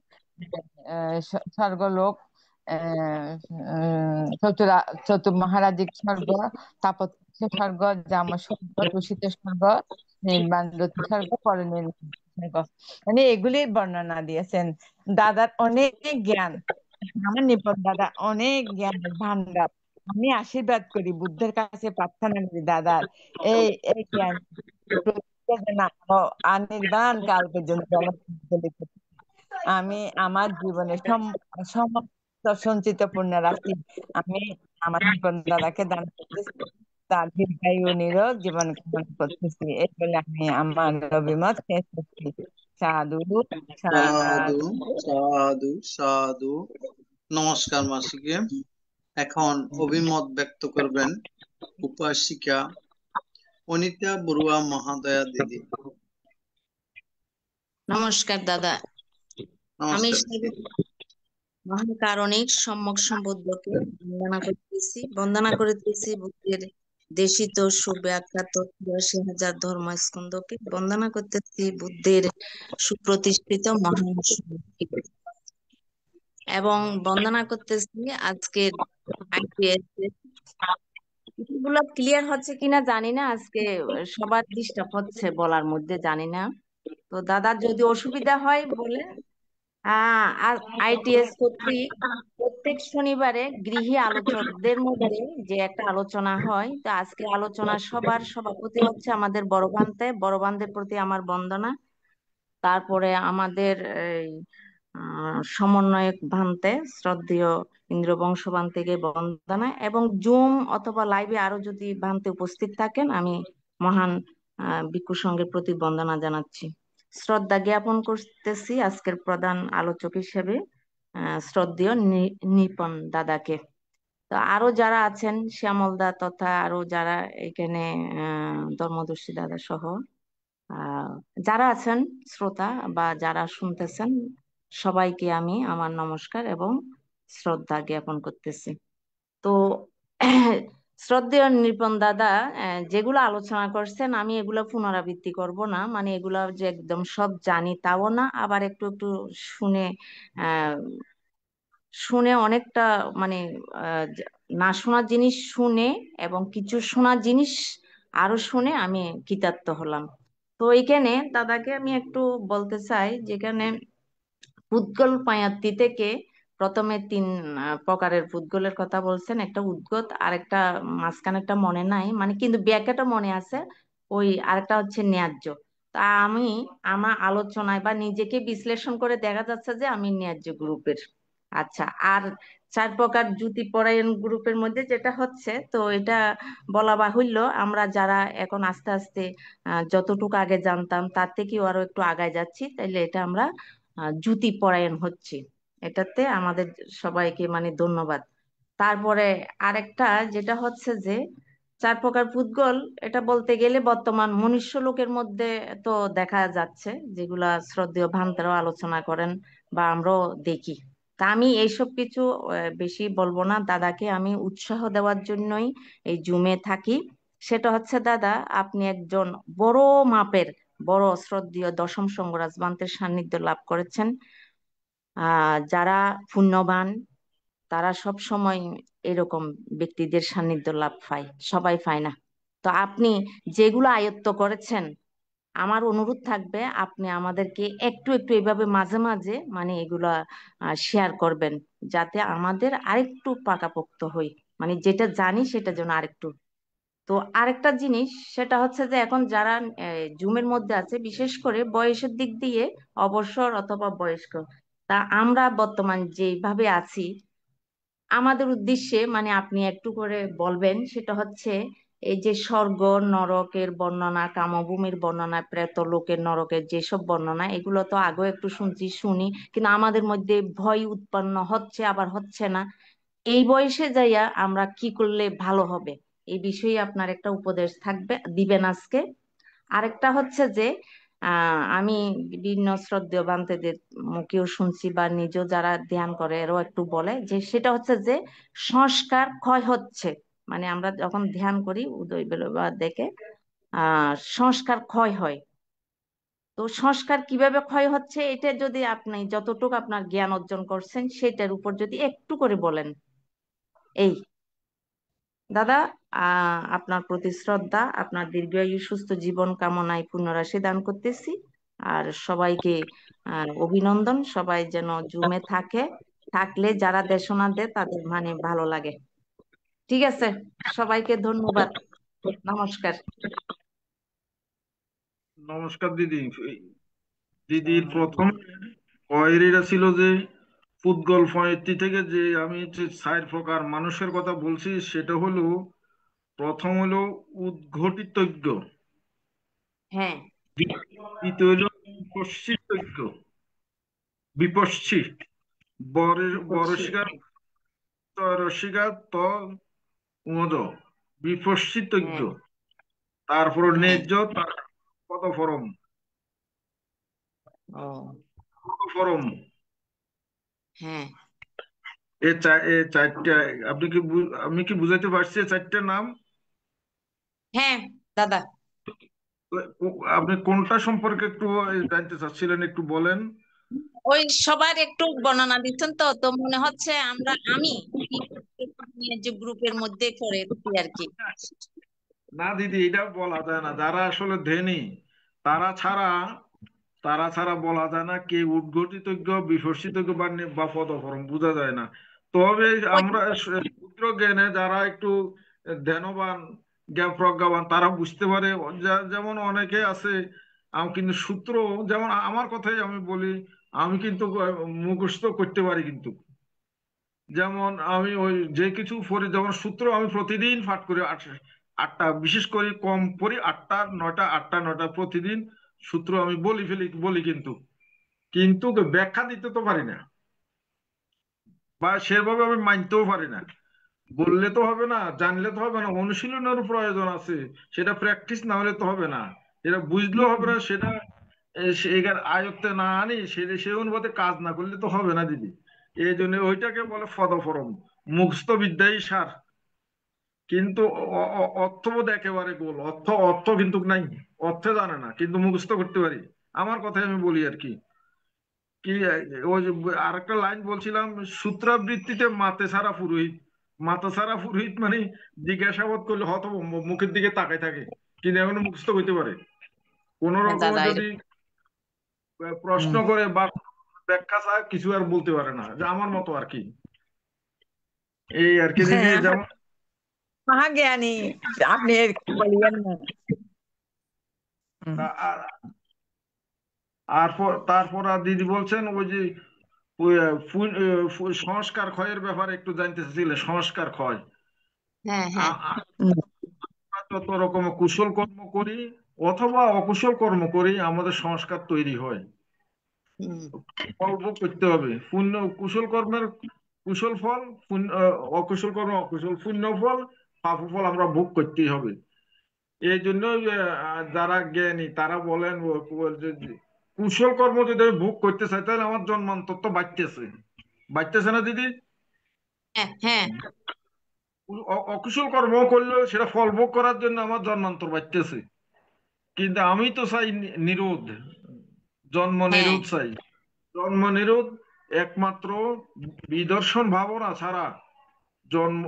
S2: স্বর্গলোক, মহারাজিক স্বর্গ, তাপত্য স্বর্গ, জাম স্বর্গ, দূষিত স্বর্গ, নির্বাণরত স্বর্গ, পরনির্বাণ স্বর্গ, মানে এগুলির বর্ণনা দিয়েছেন। দাদার অনেক জ্ঞান, আমার নিপন দাদা অনেক জ্ঞানের ভান্ডার। আমি আশীর্বাদ করি, বুদ্ধের কাছে প্রার্থনা করি দাদার এই এই জ্ঞান প্রত্যেকে না আনির্বাণ কাল পর্যন্ত আমার প্রজ্বলিত। আমি আমার জীবনে সমস্ত সঞ্চিত পূর্ণ রাশি আমি আমার নিপন দাদাকে দান করতেছি, তার দীর্ঘায়ু নিরোগ জীবন কামনা করতেছি। এই বলে আমি আমার অভিমত শেষ করছি। সাধু
S1: সাধু
S2: সাধু।
S1: সাধু সাধু। নমস্কার মাসিকে। এখন অভিমত ব্যক্ত করবেন উপাসিকা অনিতা বড়ুয়া মহাদয়া দিদি।
S8: নমস্কার দাদা। আমি
S1: নমস্কার দিদি।
S8: মহান কারণিক সম্যক সম্বুদ্ধকে বন্দনা করিতেছি বুদ্ধের দেশিত সুব্যাখ্যাত ৮৩,০০০ ধর্মস্কন্ধকে বন্দনা করতেছি বুদ্ধের সুপ্রতিষ্ঠিত মহান সমাজকে। এবং বন্দনা করতেছি আজকের আইপিএস গুলো ক্লিয়ার হচ্ছে কিনা জানি না, আজকে সবার ডিস্টার্ব হচ্ছে বলার মধ্যে, জানি না। তো দাদার যদি অসুবিধা হয় বলে। আর আইটিএস কর্তৃক প্রত্যেক শনিবারে গৃহী আলোচকদের মধ্যে যে একটা আলোচনা হয়, তো আজকে আলোচনা সবার সভাপতি হচ্ছে আমাদের বড় ভান্তে। বড় ভান্তের প্রতি আমার বন্দনা। তারপরে আমাদের এই সমন্বয়ক ভান্তে শ্রদ্ধেয় ইন্দ্রবংশ ভান্তেকে বন্দনা, এবং জুম অথবা লাইভে আরো যদি ভান্তে উপস্থিত থাকেন, আমি মহান ভিক্ষু সংঘের প্রতি বন্দনা জানাচ্ছি। শ্রদ্ধা জ্ঞাপন করতেছি আজকের প্রধান আলোচক হিসেবে শ্রদ্ধেয় নিপন দাদাকে। তো আরো যারা আছেন শ্যামল দা তথা আরো যারা এখানে ধর্মদর্শী দাদা সহ যারা আছেন শ্রোতা বা যারা শুনতেছেন, সবাইকে আমি আমার নমস্কার এবং শ্রদ্ধা জ্ঞাপন করতেছি। তো শ্রদ্ধেয় নিপন দাদা যেগুলো আলোচনা করছেন, আমি এগুলো পুনরাবৃত্তি করব না, মানে এগুলো যে একদম সব জানি তাও না, আবার একটু একটু শুনে শুনে অনেকটা মানে না শোনা জিনিস শুনে এবং কিছু শোনা জিনিস আরো শুনে আমি কৃতার্থ হলাম। তো এইখানে দাদাকে আমি একটু বলতে চাই, যেখানে পুদ্গল পায়াত্তি থেকে প্রথমে ৩ প্রকারের পুদ্গলের কথা বলছেন, একটা উদ্গত, আরেকটা মাঝখানে একটা মনে নাই, মানে কিন্তু ব্যাখ্যাটা মনে আছে, ওই আরেকটা হচ্ছে ন্যায্য। তা আমি আমার আলোচনায় বা নিজেকে বিশ্লেষণ করে দেখা যাচ্ছে যে আমি ন্যায্য গ্রুপের। আচ্ছা, আর ৪ প্রকার জ্যোতি পরায়ণ গ্রুপের মধ্যে যেটা হচ্ছে, তো এটা বলা বাহুল্য, আমরা যারা এখন আস্তে আস্তে যতটুকু আগে জানতাম তার থেকেও আরো একটু আগায় যাচ্ছি, তাইলে এটা আমরা জ্যোতি পরায়ণ হচ্ছি। এটাতে আমাদের সবাইকে মানে ধন্যবাদ। তারপরে আরেকটা যেটা হচ্ছে যে ৪ প্রকার পুদ্গল, এটা বলতে গেলে বর্তমান মনুষ্য লোকের মধ্যে তো দেখা যাচ্ছে, যেগুলা শ্রদ্ধেয় ভান্তেরাও আলোচনা করেন বা আমরাও দেখি। তা আমি এইসব কিছু বেশি বলবো না, দাদাকে আমি উৎসাহ দেওয়ার জন্যই এই জুমে থাকি। সেটা হচ্ছে, দাদা আপনি একজন বড় মাপের বড় শ্রদ্ধেয় দশম সংঘ রাজবান্তের সান্নিধ্য লাভ করেছেন। যারা পুণ্যবান তারা সব সময় এরকম ব্যক্তিদের সান্নিধ্য লাভ পায়, সবাই পায় না। তো আপনি যেগুলো আয়ত্ত করেছেন, আমার অনুরোধ থাকবে আপনি আমাদেরকে একটু একটু এভাবে মাঝে মাঝে মানে এগুলা শেয়ার করবেন, যাতে আমাদের আরেকটু পাকাপোক্ত হই, মানে যেটা জানি সেটা যেন আরেকটু। তো আরেকটা জিনিস, সেটা হচ্ছে যে এখন যারা জুমের মধ্যে আছে, বিশেষ করে বয়সের দিক দিয়ে অবসর অথবা বয়স্ক, তা আমরা বর্তমান যেভাবে আছি, আমাদের উদ্দেশ্যে মানে আপনি একটু করে বলবেন, সেটা হচ্ছে এই যে স্বর্গ নরকের বর্ণনা, কামভূমির বর্ণনা, প্রেত লোকের নরকের যেসব বর্ণনা, এগুলো তো আগেও একটু শুনছি শুনি, কিন্তু আমাদের মধ্যে ভয় উৎপন্ন হচ্ছে আবার হচ্ছে না। এই বয়সে যাইয়া আমরা কি করলে ভালো হবে, এই বিষয়ে আপনার একটা উপদেশ থাকবে, দিবেন আজকে। আরেকটা হচ্ছে যে আমি বিভিন্ন শ্রদ্ধেয় বান্তেদের মুখেও শুনছি বা নিজেও যারা ধ্যান করে এরাও একটু বলে, যে সেটা হচ্ছে যে সংস্কার ক্ষয় হচ্ছে, মানে আমরা যখন ধ্যান করি উদয় বেলা দেখে সংস্কার ক্ষয় হয়। তো সংস্কার কিভাবে ক্ষয় হচ্ছে, এটা যদি আপনি যতটুকু আপনার জ্ঞান অর্জন করছেন সেটার উপর যদি একটু করে বলেন। এই দাদা, আপনার প্রতি শ্রদ্ধা, আপনার দীর্ঘায়ু সুস্থ জীবন কামনায় পুণ্যরাশি দান করতেছি। আর সবাইকে অভিনন্দন, সবাই যেন জুমে থাকে, থাকলে যারা দেশনা দেয় তাদের মানে ভালো লাগে। ঠিক আছে, সবাইকে ধন্যবাদ, নমস্কার।
S6: নমস্কার দিদি। দিদির প্রথম কোয়েরিটা ছিল যে পুদ্গল ৩৫ থেকে যে আমি যে ৪ প্রকার মানুষের কথা বলছি, সেটা হলো প্রথম হলো উদ্ঘটিতজ্ঞ,
S8: হ্যাঁ,
S6: দ্বিতীয় হলো বিপশ্চিতজ্ঞ, বিপশ্চি
S8: করছি।
S6: বরস্বীকার রসিকার ত উমদ বিপশ্চিতজ্ঞ,
S8: হ্যাঁ,
S6: তারপর
S8: হ্যাঁ,
S6: ন্যায্য, তার পদফরম
S8: ও
S6: পদফরম
S8: হ্যাঁ,
S6: এই চারটা আপনি কি আমি কি বুঝাইতে পারছি এই চারটার নাম?
S8: হ্যাঁ দাদা,
S6: আপনি কোনটা সম্পর্কে একটু জানতে চাচ্ছিলেন, একটু বলেন।
S8: ওই সবার একটু বর্ণনা দিচ্ছেন তো, তো মনে হচ্ছে আমি যে গ্রুপের মধ্যে পড়ে আর কি।
S6: না দিদি, এটা বলা যায় না। যারা আসলে ধ্যানী তারা ছাড়া তারা ছাড়া বলা যায় না কে উদ্ঘটিতজ্ঞ বিকশিতজ্ঞ বা পদকর্ম বোঝা যায় না। তবে
S8: ওই
S6: আমরা ক্ষুদ্র জ্ঞানে যারা একটু ধ্যানবান জ্ঞান প্রজ্ঞাবান তারা বুঝতে পারে। যেমন অনেকে আছে আমি কিন্তু সূত্র, যেমন আমার কথাই আমি বলি, আমি কিন্তু মুখস্থ করতে পারি কিন্তু। যেমন আমি ওই যে কিছু পড়ি, যেমন সূত্র আমি প্রতিদিন পাঠ করি, আটটা, বিশেষ করে কম পড়ি, আটটা নয়টা প্রতিদিন সূত্র আমি বলি কিন্তু কিন্তু ব্যাখ্যা দিতে তো পারি না, বা সেভাবে আমি মানতেও পারি না। বললে তো হবে না, জানলে তো হবে না, অনুশীলনের প্রয়োজন আছে। সেটা প্র্যাকটিস না হলে তো হবে না, এটা বুঝলেও হবে না, সেটা এটার আয়ত্তে না আনি সেটা সে অনুপাতে কাজ না করলে তো হবে না দিদি। এই জন্য ওইটাকে বলে ফদফরম, মুখস্থ বিদ্যাই সার। কিন্তু অর্থবোধ একেবারে গোল, অর্থ অর্থ কিন্তু নাই, অর্থে জানে না কিন্তু মুখস্থ করতে পারি। আমার কথাই আমি বলি আর কি। কি ওই যে আরেকটা লাইন বলছিলাম, সূত্রাবৃত্তিতে মাতে সারা পুরোহিত। মাথা সারা পুরোহিত মানে জিজ্ঞাসাবাদ করলে হয়তো মুখের দিকে তাকায় থাকে, কিন্তু এখনো মুখস্থ করতে পারে। কোন
S8: হ্যাঁ
S6: রকম
S8: দাদা,
S6: যদি প্রশ্ন করে বা ব্যাখ্যা চায় কিছু আর বলতে পারে না, যে আমার মতো আর কি। এই আর কি দিদি,
S2: হ্যাঁ,
S6: যেমন
S2: মহাজ্ঞানী আপনি বলিয়েন না।
S6: আর তারপর আর দিদি বলছেন ওই যে ওই, সংস্কার ক্ষয়ের ব্যাপারে একটু জানতে চাইছিলে। সংস্কার ক্ষয়,
S8: হ্যাঁ হ্যাঁ।
S6: আমরা যত রকম কুশল কর্ম করি অথবা অকুশল কর্ম করি, আমাদের সংস্কার তৈরি হয়।
S8: হুম।
S6: ফল ভোগ করতে হবে। পুণ্য কুশল কর্মের কুশল ফল, অকুশল কর্ম অকুশল, পুণ্য ফল পাপ ফল আমরা ভোগ করতেই হবে। এই জন্য যারা জ্ঞানী তারা বলেন যে কুশল কর্ম যদি আমি ভোগ করতে চাই তাহলে আমার জন্মান্তর তো বাড়তেছে, বাড়তেছে না দিদি?
S8: হ্যাঁ হ্যাঁ।
S6: অকুশল কর্ম করলেও সেটা ফল ভোগ করার জন্য আমার জন্মান্তর বাড়তেছে। কিন্তু আমি তো চাই নিরোধ, জন্ম
S8: হ্যাঁ
S6: নিরোধ চাই। জন্ম নিরোধ একমাত্র বিদর্শন ভাবনা ছাড়া জন্ম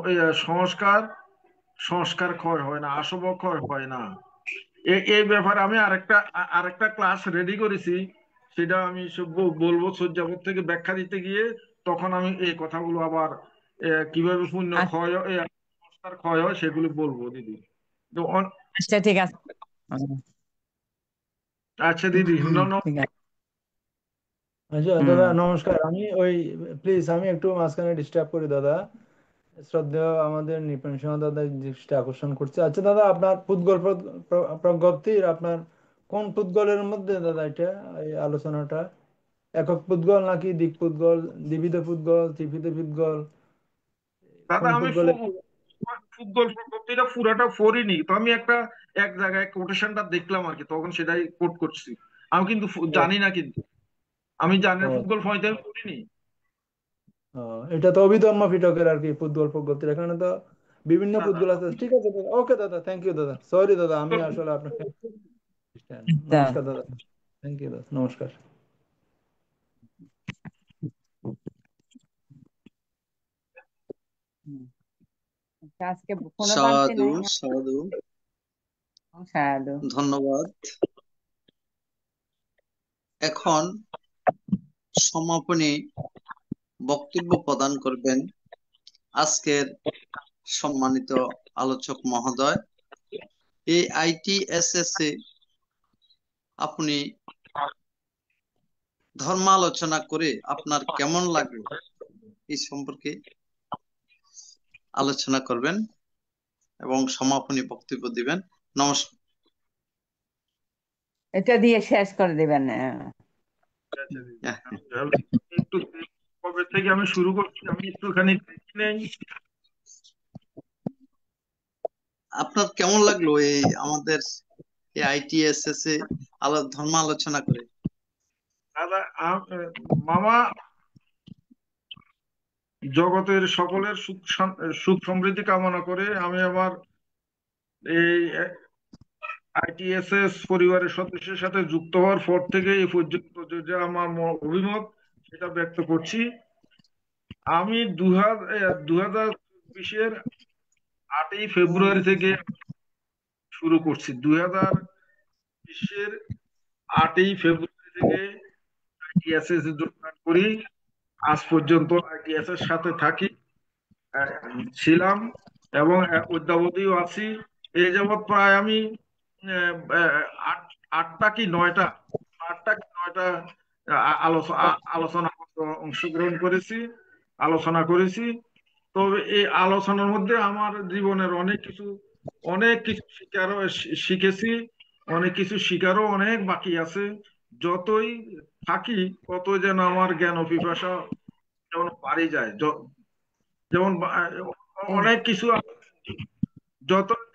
S6: সংস্কার সংস্কার ক্ষয় হয় না, আসব ক্ষয় হয় না। এই ব্যাপারে আমি আরেকটা ক্লাস রেডি করেছি, সেটা আমি সব বলবো সজ্জাবত থেকে ব্যাখ্যা দিতে গিয়ে। তখন আমি এই কথাগুলো আবার কিভাবে পুণ্য ক্ষয় হয়, সংস্কার ক্ষয় হয় সেগুলো বলবো দিদি। তো
S2: আচ্ছা, ঠিক আছে।
S6: আচ্ছা দিদি,
S2: ঠিক আছে।
S3: আচ্ছা দাদা নমস্কার, আমি ওই প্লিজ আমি একটু মাঝখানে ডিস্টার্ব করি দাদা। শ্রদ্ধেয় আমাদের নিপুণ সিংহ দাদা দৃষ্টি আকর্ষণ করছে। আচ্ছা দাদা, আপনার পুদ্গল প্রজ্ঞপ্তির আপনার কোন পুদ্গলের মধ্যে দাদা এটা এই আলোচনাটা? একক পুদ্গল নাকি দ্বিক পুদ্গল, দ্বিবিধ পুদ্গল, ত্রিবিধ পুদ্গল,
S6: দাদা
S3: কোন
S6: আমি
S3: পুদ্গল একটু?
S6: ফুটবল প্রকৃতিটা পুরাটা পড়িনি তো, আমি এক জায়গায় কোটেশনটা দেখলাম আর কি, তখন সেটাই কোট করছি। আমি কিন্তু জানি না, কিন্তু আমি জানি না
S3: ও,
S6: ফুটবল ফয়তে আমি পড়িনি।
S3: ও, এটা তো অভিধর্ম পিটকের আর কি পুদ্গল প্রজ্ঞপ্তির, এখানে তো বিভিন্ন পুদ্গল আছে। ঠিক আছে দাদা, ওকে দাদা, থ্যাংক ইউ দাদা, সরি দাদা আমি আসলে আপনাকে। নমস্কার দাদা, থ্যাংক ইউ দাদা, নমস্কার।
S2: আজকে কোনো বাড়তি
S1: সাধু
S2: নাই।
S1: সাধু,
S2: সাধু।
S1: ধন্যবাদ। এখন সমাপনী বক্তব্য প্রদান করবেন আজকের সম্মানিত আলোচক মহোদয়। এই ITSS এ আপনি ধর্মালোচনা করে আপনার কেমন লাগলো এই সম্পর্কে আলোচনা করবেন এবং সমাপনী বক্তব্য দিবেন। নমস্কার।
S2: এটা দিয়ে শেষ করে দিবেন।
S6: আচ্ছা দিদি, তাহলে একটু কবে থেকে আমি শুরু করছি, আমি একটুখানি দেখি নেই।
S1: আপনার কেমন লাগলো এই আমাদের এই ITSS এ ধর্ম আলোচনা করে?
S6: দাদা মামা জগতের সকলের সুখ সমৃদ্ধি কামনা করে আমি আমার এই আইটিএসএস পরিবারের সদস্যের সাথে যুক্ত হওয়ার পর থেকে এই পর্যন্ত যে আমার অভিমত সেটা ব্যক্ত করছি। আমি 2024-এর 8ই ফেব্রুয়ারি থেকে শুরু করছি। 2020-এর 8ই ফেব্রুয়ারি থেকে আইটিএসএস যোগদান করি। আজ পর্যন্ত আইটিএস এর সাথে থাকি, ছিলাম এবং অদ্যাবধিও আছি। এই যাবৎ প্রায় আমি আটটা কি নয়টা আলোচনা অংশগ্রহণ করেছি, আলোচনা করেছি। তবে এই আলোচনার মধ্যে আমার জীবনের অনেক কিছু শিখেছি, অনেক কিছু শিখারও অনেক বাকি আছে। যতই থাকি ততই যেন আমার জ্ঞান ও পিপাসা যেমন বাড়ে যায়। যেমন অনেক কিছু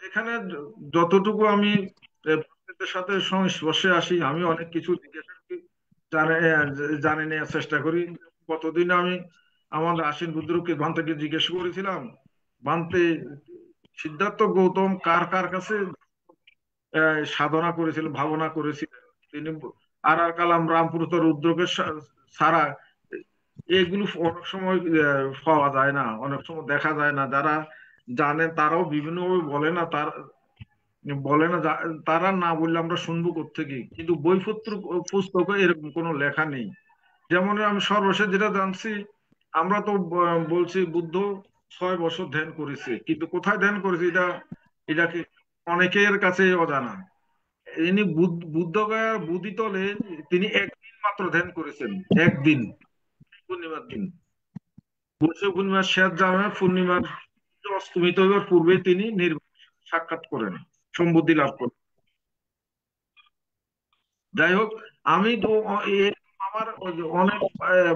S6: এখানে যতটুকু আমি বাচ্চাদের সাথে সংস্পর্শে আসি, আমি অনেক কিছু জানে নেওয়ার চেষ্টা করি। কতদিন আমি আমাদের আশিন বুদ্রুকে ভান্তাকে জিজ্ঞেস করেছিলাম, ভান্তে সিদ্ধার্থ গৌতম কার কার কাছে সাধনা করেছিলেন, ভাবনা করেছিলেন। তিনি আর কালাম রামপুরতর রুদ্রকে সারা এগুলো অনেক সময় পাওয়া যায় না, অনেক সময় দেখা যায় না। যারা জানেন তারাও বিভিন্নভাবে বলে না তারা না বললে আমরা শুনবো কোত্থেকে। কিন্তু বইপত্র পুস্তকে এরকম কোনো লেখা নেই। যেমন আমি সর্বশেষ যেটা জানছি, আমরা তো বলছি বুদ্ধ 6 বছর ধ্যান করেছে, কিন্তু কোথায় ধ্যান করেছে এটাকে অনেকের কাছে অজানা। ইনি বুদ্ধগয়া বুদিতলে তিনি একদিন মাত্র ধ্যান করেছেন, একদিন, পূর্ণিমার দিন। বৈশাখ পূর্ণিমার শেষ জামে পূর্ণিমার অস্তমিত হওয়ার পূর্বে তিনি সাক্ষাৎ করেন, সম্বুদ্ধি লাভ করেন। যাই হোক, আমি তো আমার অনেক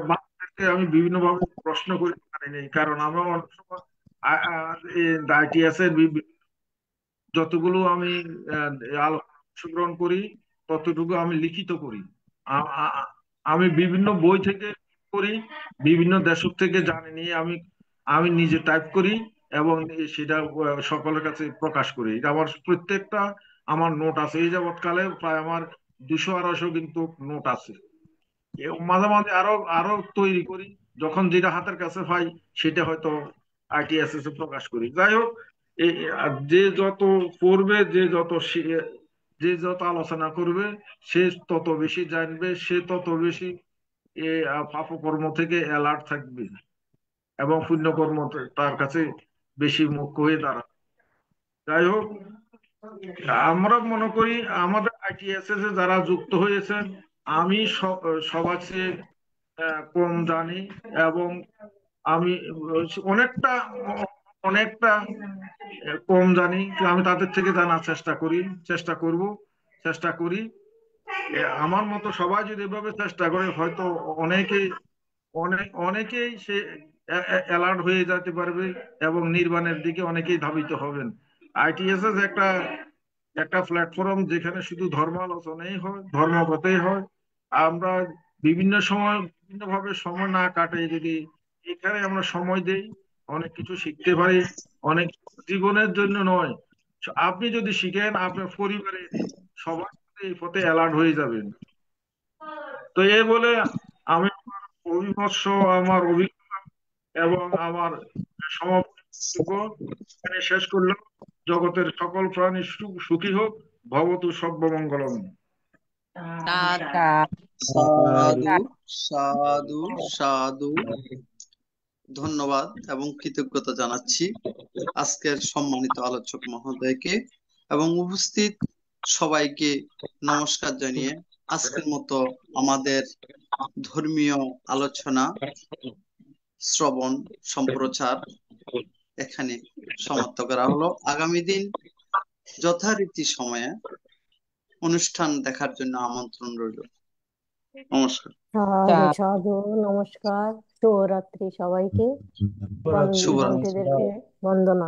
S6: বাচ্চাদেরকে আমি বিভিন্ন ভাবে প্রশ্ন করে পারিনি, কারণ আমরা অনেক সময় আইটিএসের যতগুলো আমি অংশগ্রহণ করি ততটুকু আমি লিখিত করি। আমি বিভিন্ন বই থেকে করি, বিভিন্ন দেশ থেকে জানি নিয়ে আমি নিজে টাইপ করি এবং সেটা সকলের কাছে প্রকাশ করি। এটা আমার প্রত্যেকটা আমার নোট আছে। এই যাবৎকালে প্রায় আমার 200-250 কিন্তু নোট আছে। মাঝে মাঝে আরো তৈরি করি, যখন যেটা হাতের কাছে পাই সেটা হয়তো আইটিএসএস এ প্রকাশ করি। যাই হোক, যে যত পড়বে, যে যত আলোচনা করবে, সে তত বেশি জানবে, সে তত বেশি পাপকর্ম থেকে অ্যালার্ট থাকবে এবং পুণ্যকর্ম তার কাছে বেশি মুখ্য হয়ে দাঁড়াবে। যাই হোক, আমরা মনে করি আমাদের আইটিএসএস এ যারা যুক্ত হয়েছেন, আমি সবার চেয়ে কম জানি এবং আমি অনেকটা অনেকটা কম জানি। আমি তাদের থেকে জানার চেষ্টা করি। আমার মতো সবাই যদি এভাবে চেষ্টা করে, হয়তো অনেকেই সে অ্যালার্ট হয়ে যেতে পারবে এবং নির্বাণের দিকে অনেকেই ধাবিত হবেন। আইটিএসএস একটা প্ল্যাটফর্ম যেখানে শুধু ধর্ম আলোচনাই হয়, ধর্মকথাই হয়। আমরা বিভিন্নভাবে সময় না কাটে যদি এখানে আমরা সময় দেই, অনেক কিছু শিখতে পারি। অনেক জীবনের জন্য নয়, আপনি যদি শিখেন আপনার পরিবারে সবাই এই পথে অ্যালার্ট হয়ে যাবেন। তো এই বলে আমি আমার অভিজ্ঞতা এবং আমার সমাপ্তি শেষ করলাম। জগতের সকল প্রাণী সুখী হোক, ভবতু সর্বমঙ্গলম।
S1: সাধু সাধু সাধু। ধন্যবাদ এবং কৃতজ্ঞতা জানাচ্ছি আজকের সম্মানিত আলোচক মহোদয়কে এবং উপস্থিত সবাইকে নমস্কার জানিয়ে আজকের মতো আমাদের ধর্মীয় আলোচনা শ্রবণ সম্প্রচার এখানে সমাপ্ত করা হলো। আগামী দিন যথারীতি সময়ে অনুষ্ঠান দেখার জন্য আমন্ত্রণ রইল। নমস্কার।
S5: সাধু সাধু, নমস্কার, শুভরাত্রি সবাইকে,
S1: শুভরাত্রি।
S5: ভান্তেদেরকে বন্দনা।